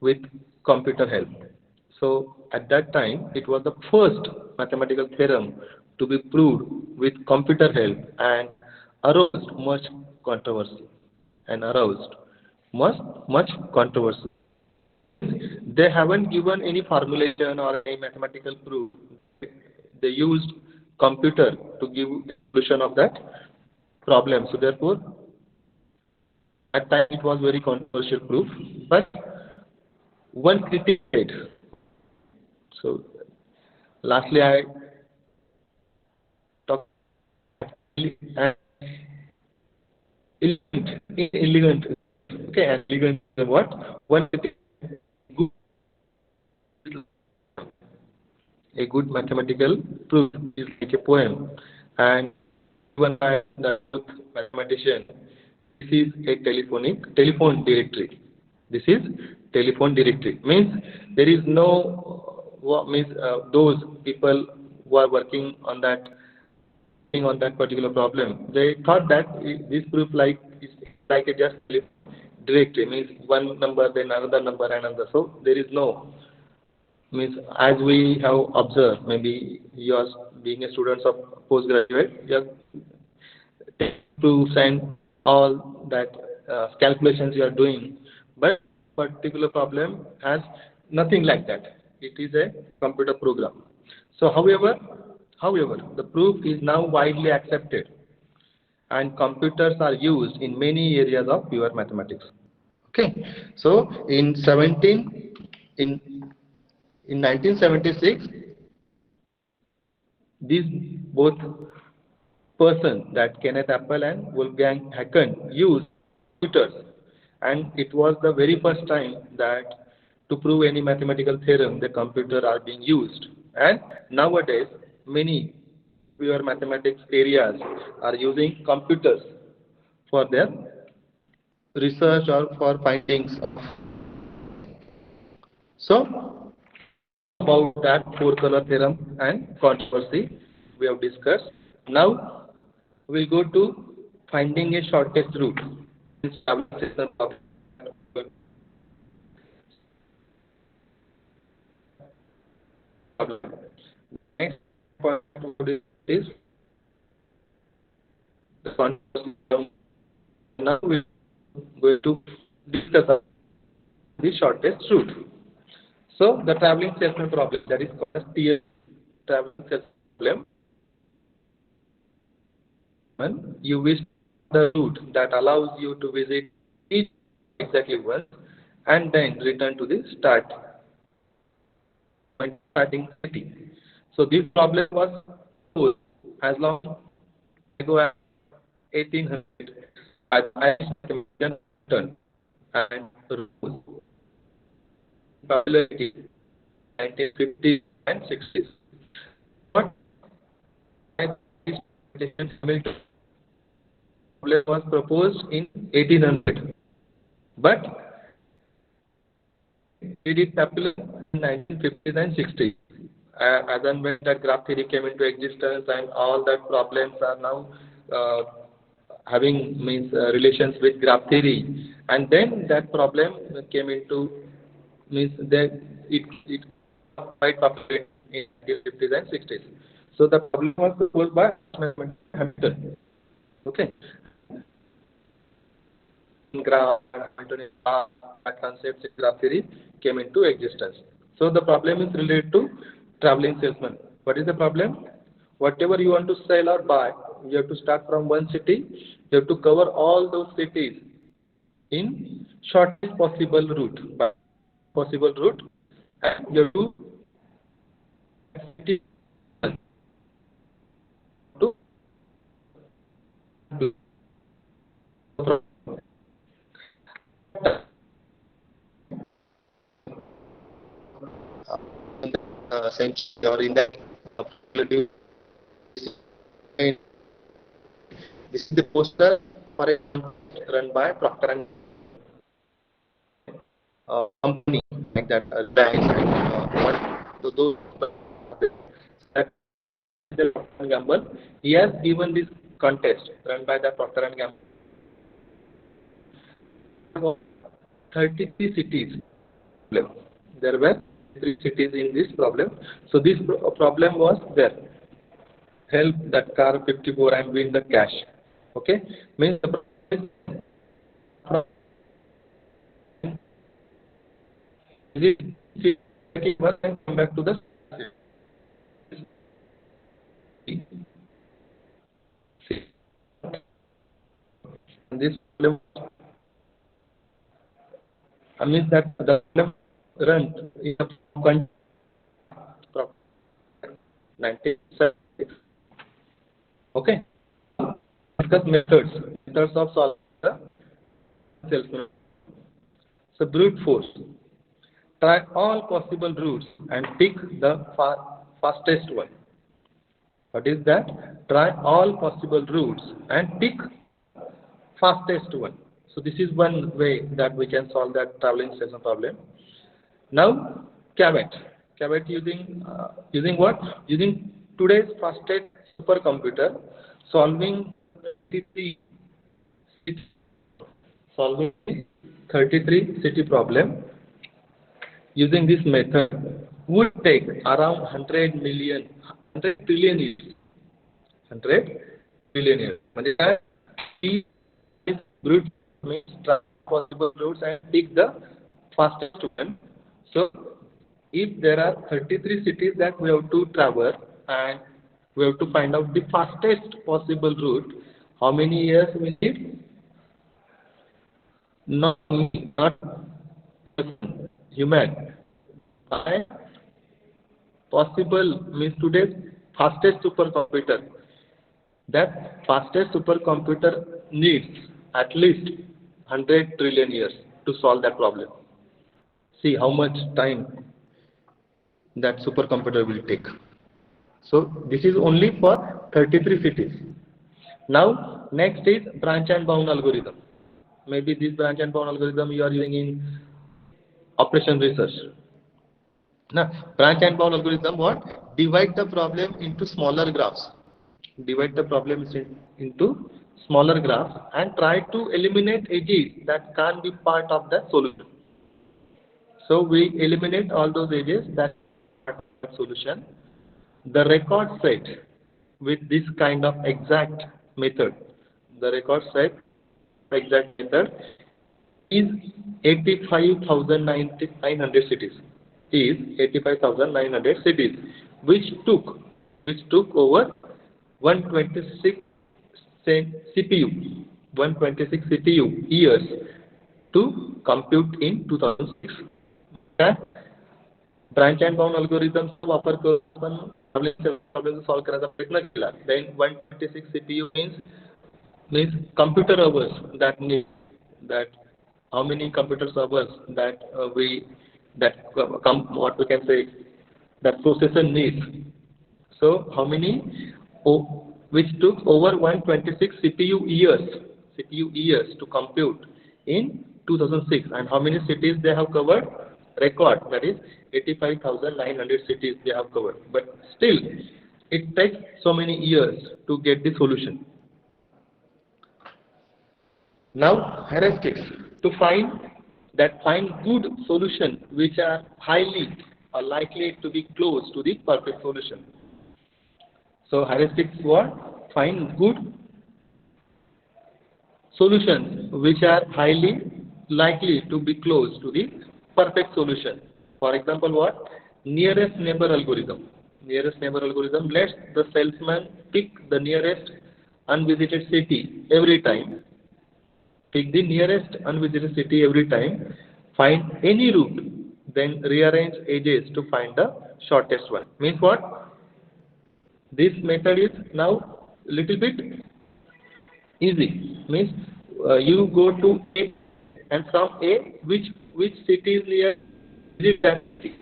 with computer help. So at that time, it was the first mathematical theorem to be proved with computer help and aroused much controversy. Much controversy. They haven't given any formulation or any mathematical proof. They used computer to give solution of that problem. So therefore, at time it was very controversial proof. But one critic said. So lastly, I talk elegant. Okay, elegant. What? One critic a good mathematical proof is like a poem, and even by the mathematician, this is a telephone directory. This is telephone directory. Means there is no those people who are working on that particular problem. They thought that this proof is like a just directory. Means one number, then another number, and another. So there is no. Means as we have observed, maybe you are being a student of postgraduate, you have to send all that calculations you are doing, but particular problem has nothing like that. It is a computer program. So however, the proof is now widely accepted, and computers are used in many areas of pure mathematics. Okay, so in 1976, these both persons, that Kenneth Appel and Wolfgang Haken, used computers, and it was the very first time that to prove any mathematical theorem, the computer are being used. And nowadays, many pure mathematics areas are using computers for their research or for findings. So about that four color theorem and controversy we have discussed. Now we'll go to finding a shortest route. problem. Next point is the concept. Now we're going to discuss the shortest route. So the traveling salesman problem, that is called as TS, traveling salesman problem. When you wish the route that allows you to visit each exactly once and then return to the starting city. So this problem was posed as long ago as 1800 as turn and rose popularity 1950s and 60s. But Hamilton problem was proposed in 1800, but it is popular in 1950s and 60s. As and when that graph theory came into existence and all that problems are now having relations with graph theory, and then that problem came into that it quite popular in 1950s and 60s. So the problem was proposed by Hamilton. Okay. Graph, concepts in graph theory came into existence. So the problem is related to traveling salesman. What is the problem? Whatever you want to sell or buy, you have to start from one city. You have to cover all those cities in shortest possible route. And you have to do century or in that this is the poster for a run by Procter and company like that banks and those Gamble. He has given this contest run by the Procter and Gamble. 33 cities. There were 3 cities in this problem. So this problem was there. Help that car 54 and win the cash. Okay, means the problem is come back to the this problem means that the problem run in the 1976. Okay, discuss methods of solving the salesman. So brute force. Try all possible routes and pick the fastest one. What is that? Try all possible routes and pick fastest one. So this is one way that we can solve that traveling salesman problem. Now caveat using what? Using today's fastest supercomputer, solving 33 city problem using this method would take around 100 trillion years. 100 trillion years. He is brute means possible routes and pick the fastest one. So if there are 33 cities that we have to traverse and we have to find out the fastest possible route, how many years we need? Not human. And possible means today's fastest supercomputer. That fastest supercomputer needs at least 100 trillion years to solve that problem. See how much time that supercomputer will take. So this is only for 33 cities. Now next is branch and bound algorithm. Maybe this branch and bound algorithm you are using in operation research. Now branch and bound algorithm what? Divide the problem into smaller graphs. Divide the problem into smaller graphs and try to eliminate edges that can't be part of the solution. So we eliminate all those edges that solution, the record set with this kind of exact method, the record set exact method is 85,900 cities. Is 85,900 cities, which took over 126 CPU, 126 CPU years to compute in 2006. Okay? Branch and bound algorithms वापर करून problem solve करायचा प्रयत्न केला. Then 126 CPU means computer hours that need that how many computer servers that what we can say that processor needs. So how many which took over 126 CPU years to compute in 2006, and how many cities they have covered? Record, that is 85,900 cities they have covered, but still it takes so many years to get the solution. Now heuristics to find good solution which are highly or likely to be close to the perfect solution. So heuristics what? Find good solutions which are highly likely to be close to the perfect solution. For example, what? Nearest neighbor algorithm. Nearest neighbor algorithm lets the salesman pick the nearest unvisited city every time. Pick the nearest unvisited city every time. Find any route, then rearrange edges to find the shortest one. Means what? This method is now little bit easy. Means you go to A, and from A, which city is near that city.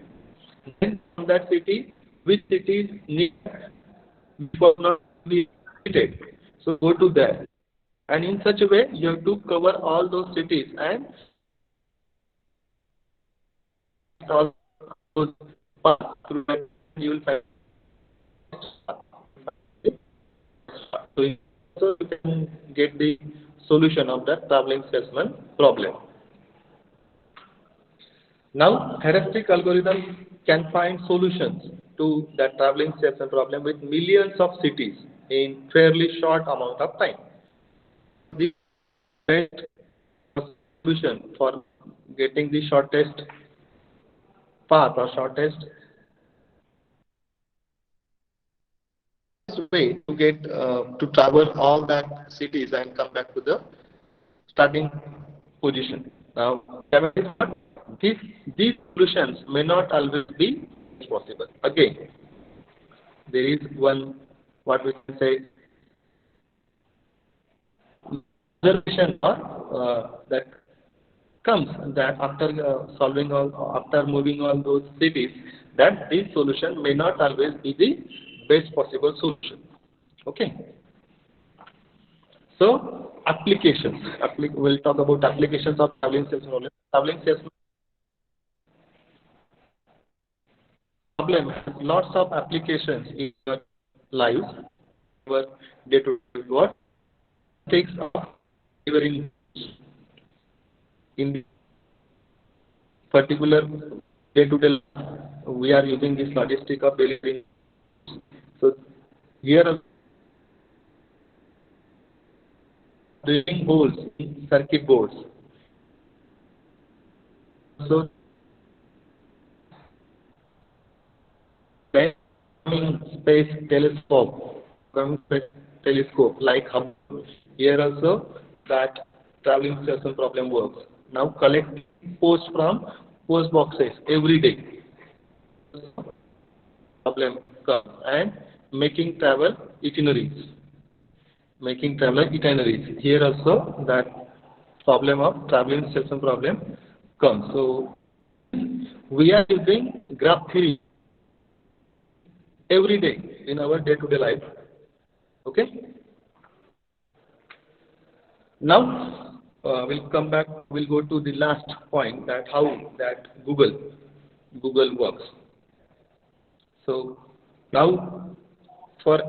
Then from that city, which city is near which was not visited. So go to that. And in such a way, you have to cover all those cities and all those paths through that you will find. So you can get the solution of that traveling salesman problem. Now, heuristic algorithm can find solutions to that traveling salesman problem with millions of cities in fairly short amount of time. The best solution for getting the shortest path or shortest way to get to travel all that cities and come back to the starting position. Now, these solutions may not always be possible. Again, there is one what we can say observation that comes that after after moving all those cities, that this solution may not always be the best possible solution. Okay. So applications. We'll talk about applications of traveling salesman problem. Traveling salesman problem has lots of applications in your life, your day-to-day work. Takes of delivering in the particular day-to-day life, we are using this logistic of delivering. So here are drilling holes in circuit boards. So space telescope like Hubble. Here also that traveling salesman problem works. Now collect post from post boxes every day. Problem comes and making travel itineraries. Here also that problem of traveling salesman problem comes. So we are using graph theory every day in our day-to-day life. Okay. Now we'll come back. We'll go to the last point, that how that Google works. So now for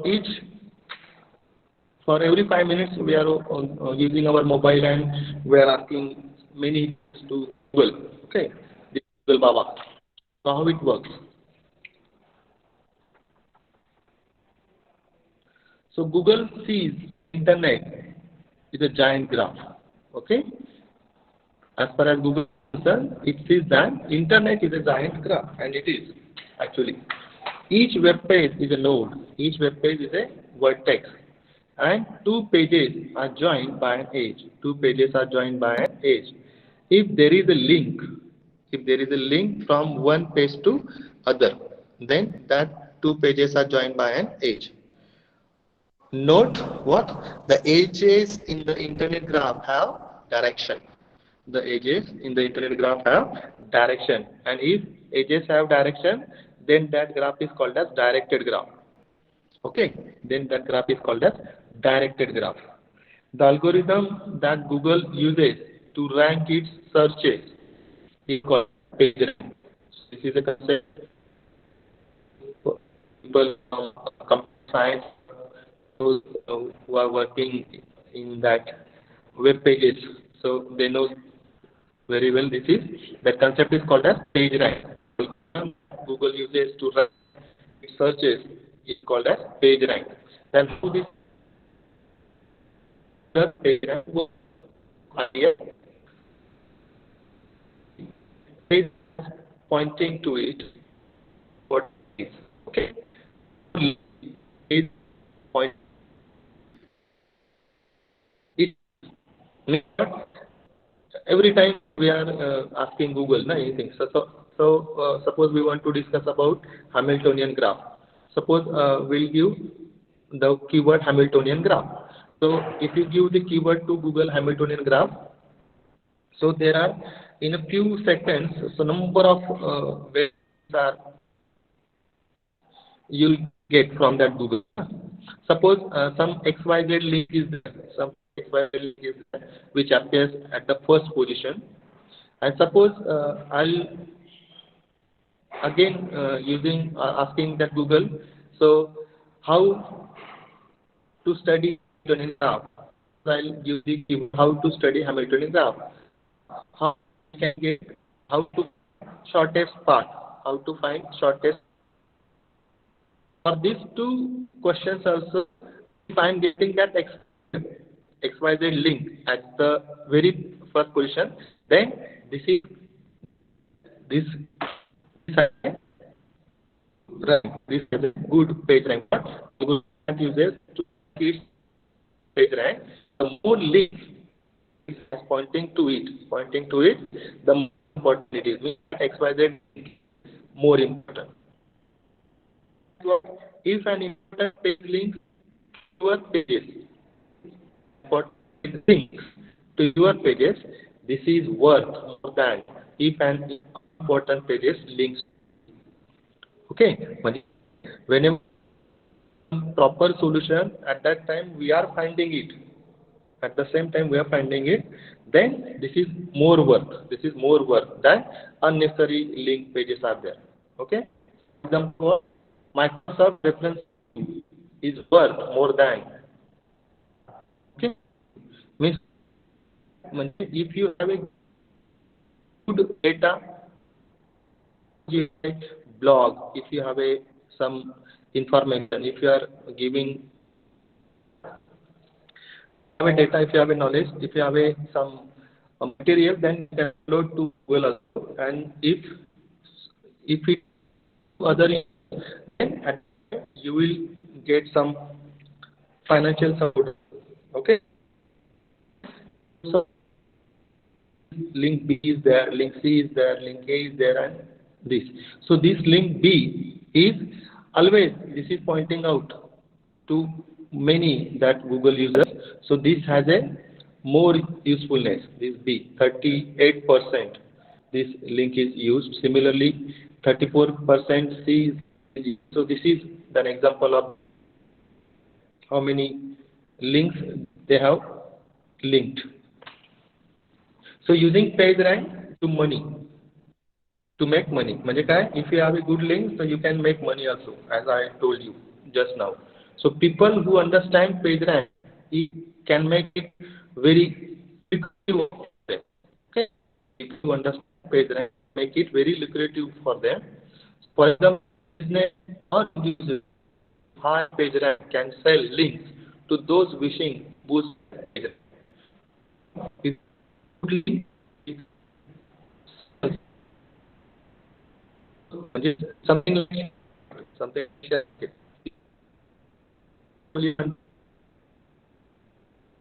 every 5 minutes we are using our mobile and we are asking many to Google. Okay, the Google Baba. So how it works? So Google sees internet is a giant graph. Okay. As far as Google is concerned, it sees that internet is a giant graph, and it is actually. Each web page is a node. Each web page is a vertex, and two pages are joined by an edge. Two pages are joined by an edge. If there is a link, from one page to other, then that two pages are joined by an edge. Note what? The edges in the internet graph have direction. The edges in the internet graph have direction. And if edges have direction, then that graph is called as directed graph. Okay, then that graph is called as directed graph. The algorithm that Google uses to rank its searches is called PageRank. This is a concept for people from computer science who are working in that web pages. So they know very well this is, that concept is called as PageRank. Google uses to rank its searches is called as PageRank. Then how this PageRank works? Page pointing to it, what is, okay? Page point it every time we are asking Google anything. So suppose we want to discuss about Hamiltonian graph. Suppose we'll give the keyword Hamiltonian graph. So if you give the keyword to Google Hamiltonian graph, so there are in a few seconds, so number of ways are you'll get from that Google. Suppose some XYZ link is there, some XYZ link is there, which appears at the first position. And suppose I'll again asking that Google, so how to study Hamiltonian graph? I'll use the keyword how to study Hamiltonian graph. How can get how to shortest path, how to find shortest. For these two questions also, if I am getting that XYZ link at the very first position, then this is a good page rank. Google uses to its page rank. The more links is pointing to it, the more important it is. Means XYZ more important. If an important page links to your pages, links to your pages, this is worth more than if an important pages links. Okay, whenever proper solution, at that time we are finding it. At the same time we are finding it, then this is more worth. This is more worth than unnecessary link pages are there. Okay, for example, Microsoft reference is worth more than. Okay, means if you have a good data, you write blog, if you have some information, if you are giving data, if you have a knowledge, if you have some material, then you can upload to Google also. And if it other, then you will get some financial support. Okay. So link B is there, link C is there, link A is there, and this. So this link B is always, this is pointing out to many that Google uses. So this has a more usefulness. This B, 38%. This link is used. Similarly, 34% C is used. So this is an example of how many links they have linked. So using PageRank to money, to make money. If you have a good link, so you can make money also, as I told you just now. So people who understand PageRank, it can make it very lucrative for them. Okay, if you understand PageRank, make it very lucrative for them. For example, business or users, high page rank can sell links to those wishing boost page rank. It म्हणजे something like something like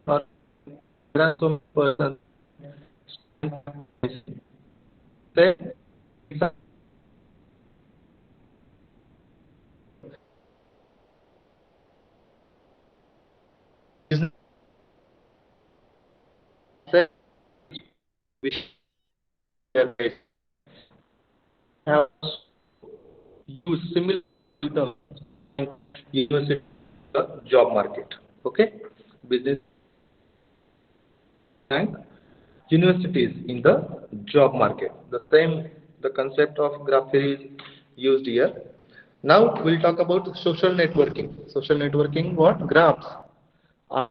or there are some persons say which have used similar algorithms in university job market. Okay, business and universities in the job market. The concept of graph theory is used here. Now we'll talk about social networking. Social networking, what? Graphs are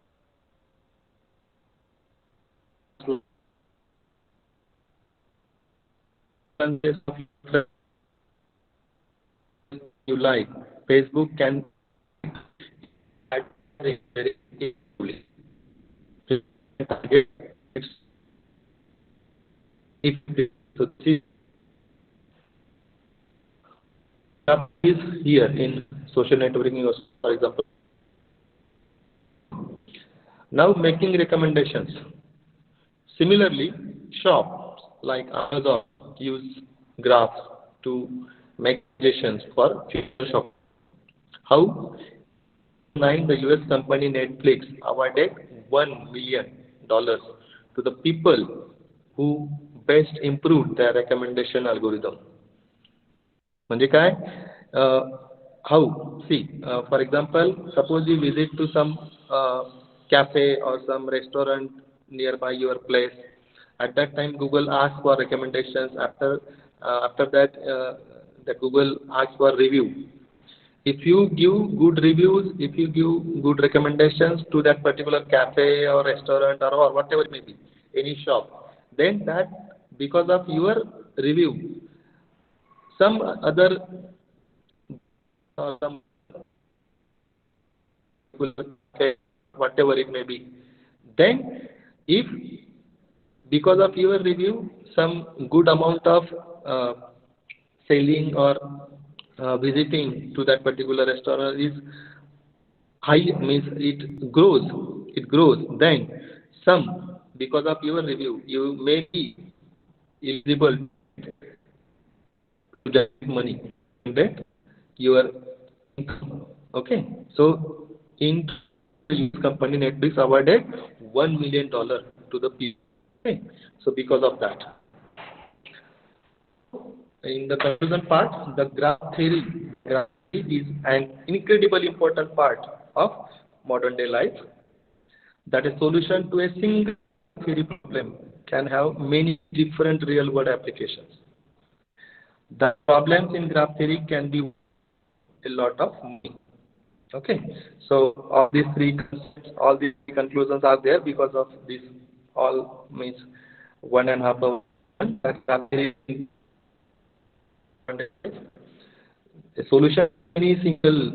you like. Facebook can add very easily. If so this is here in social networking, for example. Now making recommendations. Similarly, shops like Amazon use graphs to make suggestions for future shopping. How? The US company Netflix awarded $1 million to the people who best improved their recommendation algorithm. म्हणजे काय? How? See, for example, suppose you visit to some cafe or some restaurant nearby your place. At that time, Google asks for recommendations. After that, the Google asks for review. If you give good reviews, if you give good recommendations to that particular cafe or restaurant or whatever it may be, any shop, then that because of your review, some other some whatever it may be, then if because of your review some good amount of selling or visiting to that particular restaurant is high, means it grows, then some because of your review you may be eligible to get money that your income. Okay, so in company Netflix awarded $1 million to the people. Okay, so because of that. In the conclusion part, the graph theory is an incredibly important part of modern day life. That a solution to a single theory problem can have many different real world applications. The problems in graph theory can be a lot of money. Okay, so all these three concepts, all these conclusions are there because of this. All means 1.5 hour. Graph theory, a solution any single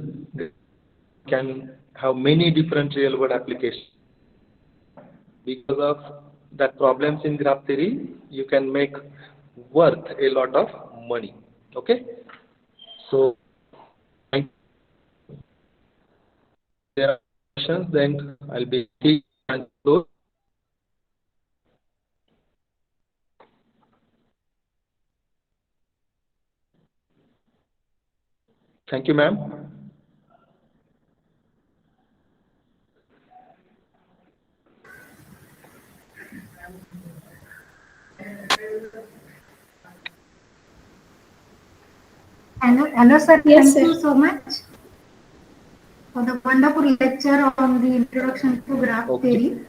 can have many different real world applications. Because of that problems in graph theory, you can make worth a lot of money. Okay, so there are questions, then I'll be and those. Thank you, ma'am. Hello, sir. Yes, Thank sir. you so much for the wonderful lecture on the introduction to graph theory.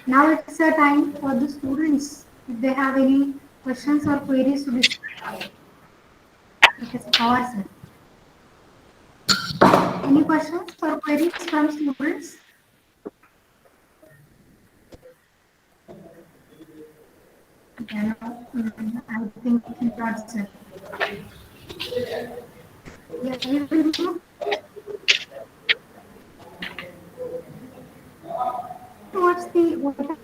Now it's a time for the students. If they have any questions or queries to discuss. Professor Pawar, sir. Any questions or queries from students? I think not, sir. Yeah, he will move towards the water.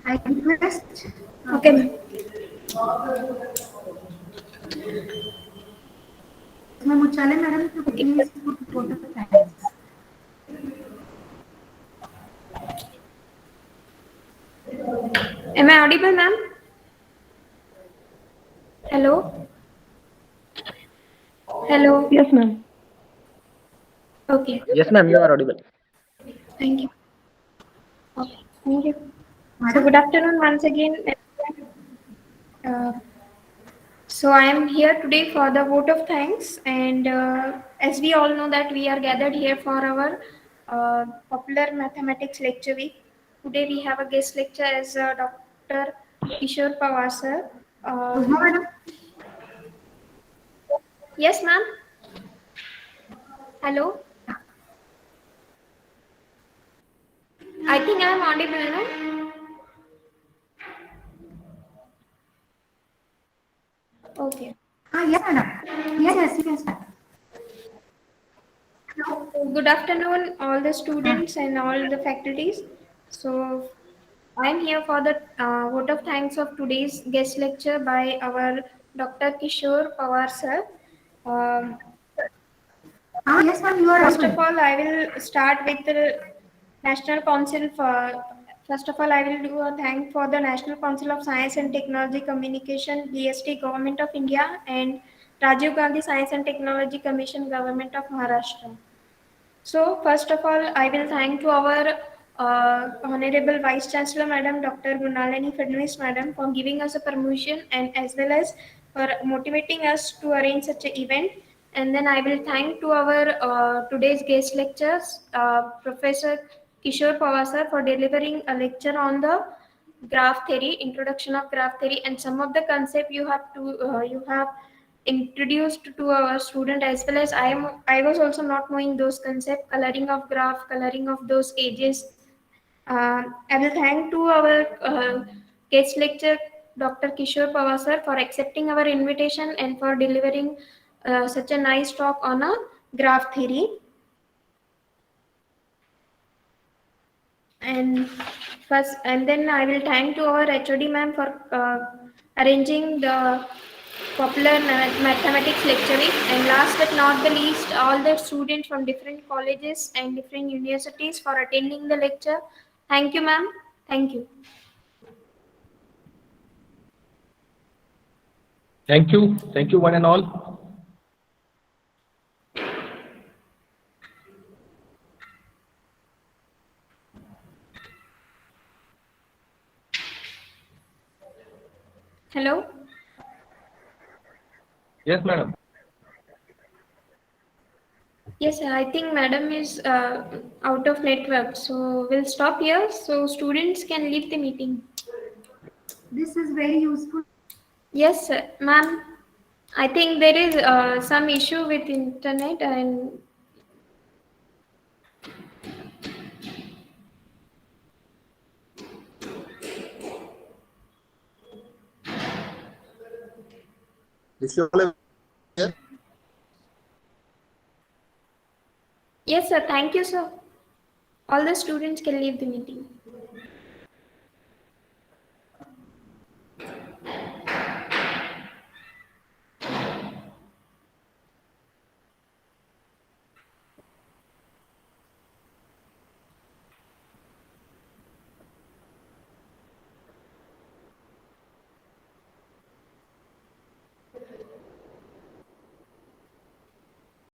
I request. Okay, ma'am. Ma'am Uchale madam to Okay. please put vote of thanks. Am I audible, ma'am? Hello? Hello? Yes, ma'am. Okay. Yes, ma'am, you are audible. Thank you. Okay. Thank you. So Madam, good afternoon once again. Uh, so I am here today for the vote of thanks, and as we all know that we are gathered here for our popular mathematics lecture week. Today we have a guest lecture as Dr. Kishore Pawar sir. Uzma madam. Yes, ma'am. Hello. I think I am audible, no? Okay. Yes madam. Yes, you can start. Good afternoon, all the students and all the faculties. So, I'm here for the vote of thanks of today's guest lecture by our Dr. Kishore Pawar sir. Um, Yes ma'am, you are First of audible. all, I will start with the National Council for. First of all, I will do a thank for the National Council of Science and Technology Communication, DST, Government of India, and Rajiv Gandhi Science and Technology Commission, Government of Maharashtra. So, first of all, I will thank to our Honorable Vice Chancellor, Madam Dr. Gunalani Fadnavis, Madam, for giving us a permission and as well as for motivating us to arrange such an event. And then I will thank to our today's guest lectures, Professor Kishore Pawar for delivering a lecture on the graph theory, introduction of graph theory, and some of the concept you have introduced to our student as well as I was also not knowing those concept coloring of graph, coloring of those edges. I will thank to our guest lecturer Dr. Kishore Pawar for accepting our invitation and for delivering such a nice talk on a graph theory. And first, and then I will thank to our HOD ma'am for arranging the popular mathematics lecture week. And last but not the least, all the students from different colleges and different universities for attending the lecture. Thank you, ma'am. Thank you. Thank you. Thank you, one and all. Hello. Yes, madam. Yes, sir, I think madam is out of network, so we'll stop here so students can leave the meeting. This is very useful. Yes, sir, ma'am. I think there is some issue with internet and If you all have yes, sir. Thank you, sir. All the students can leave the meeting.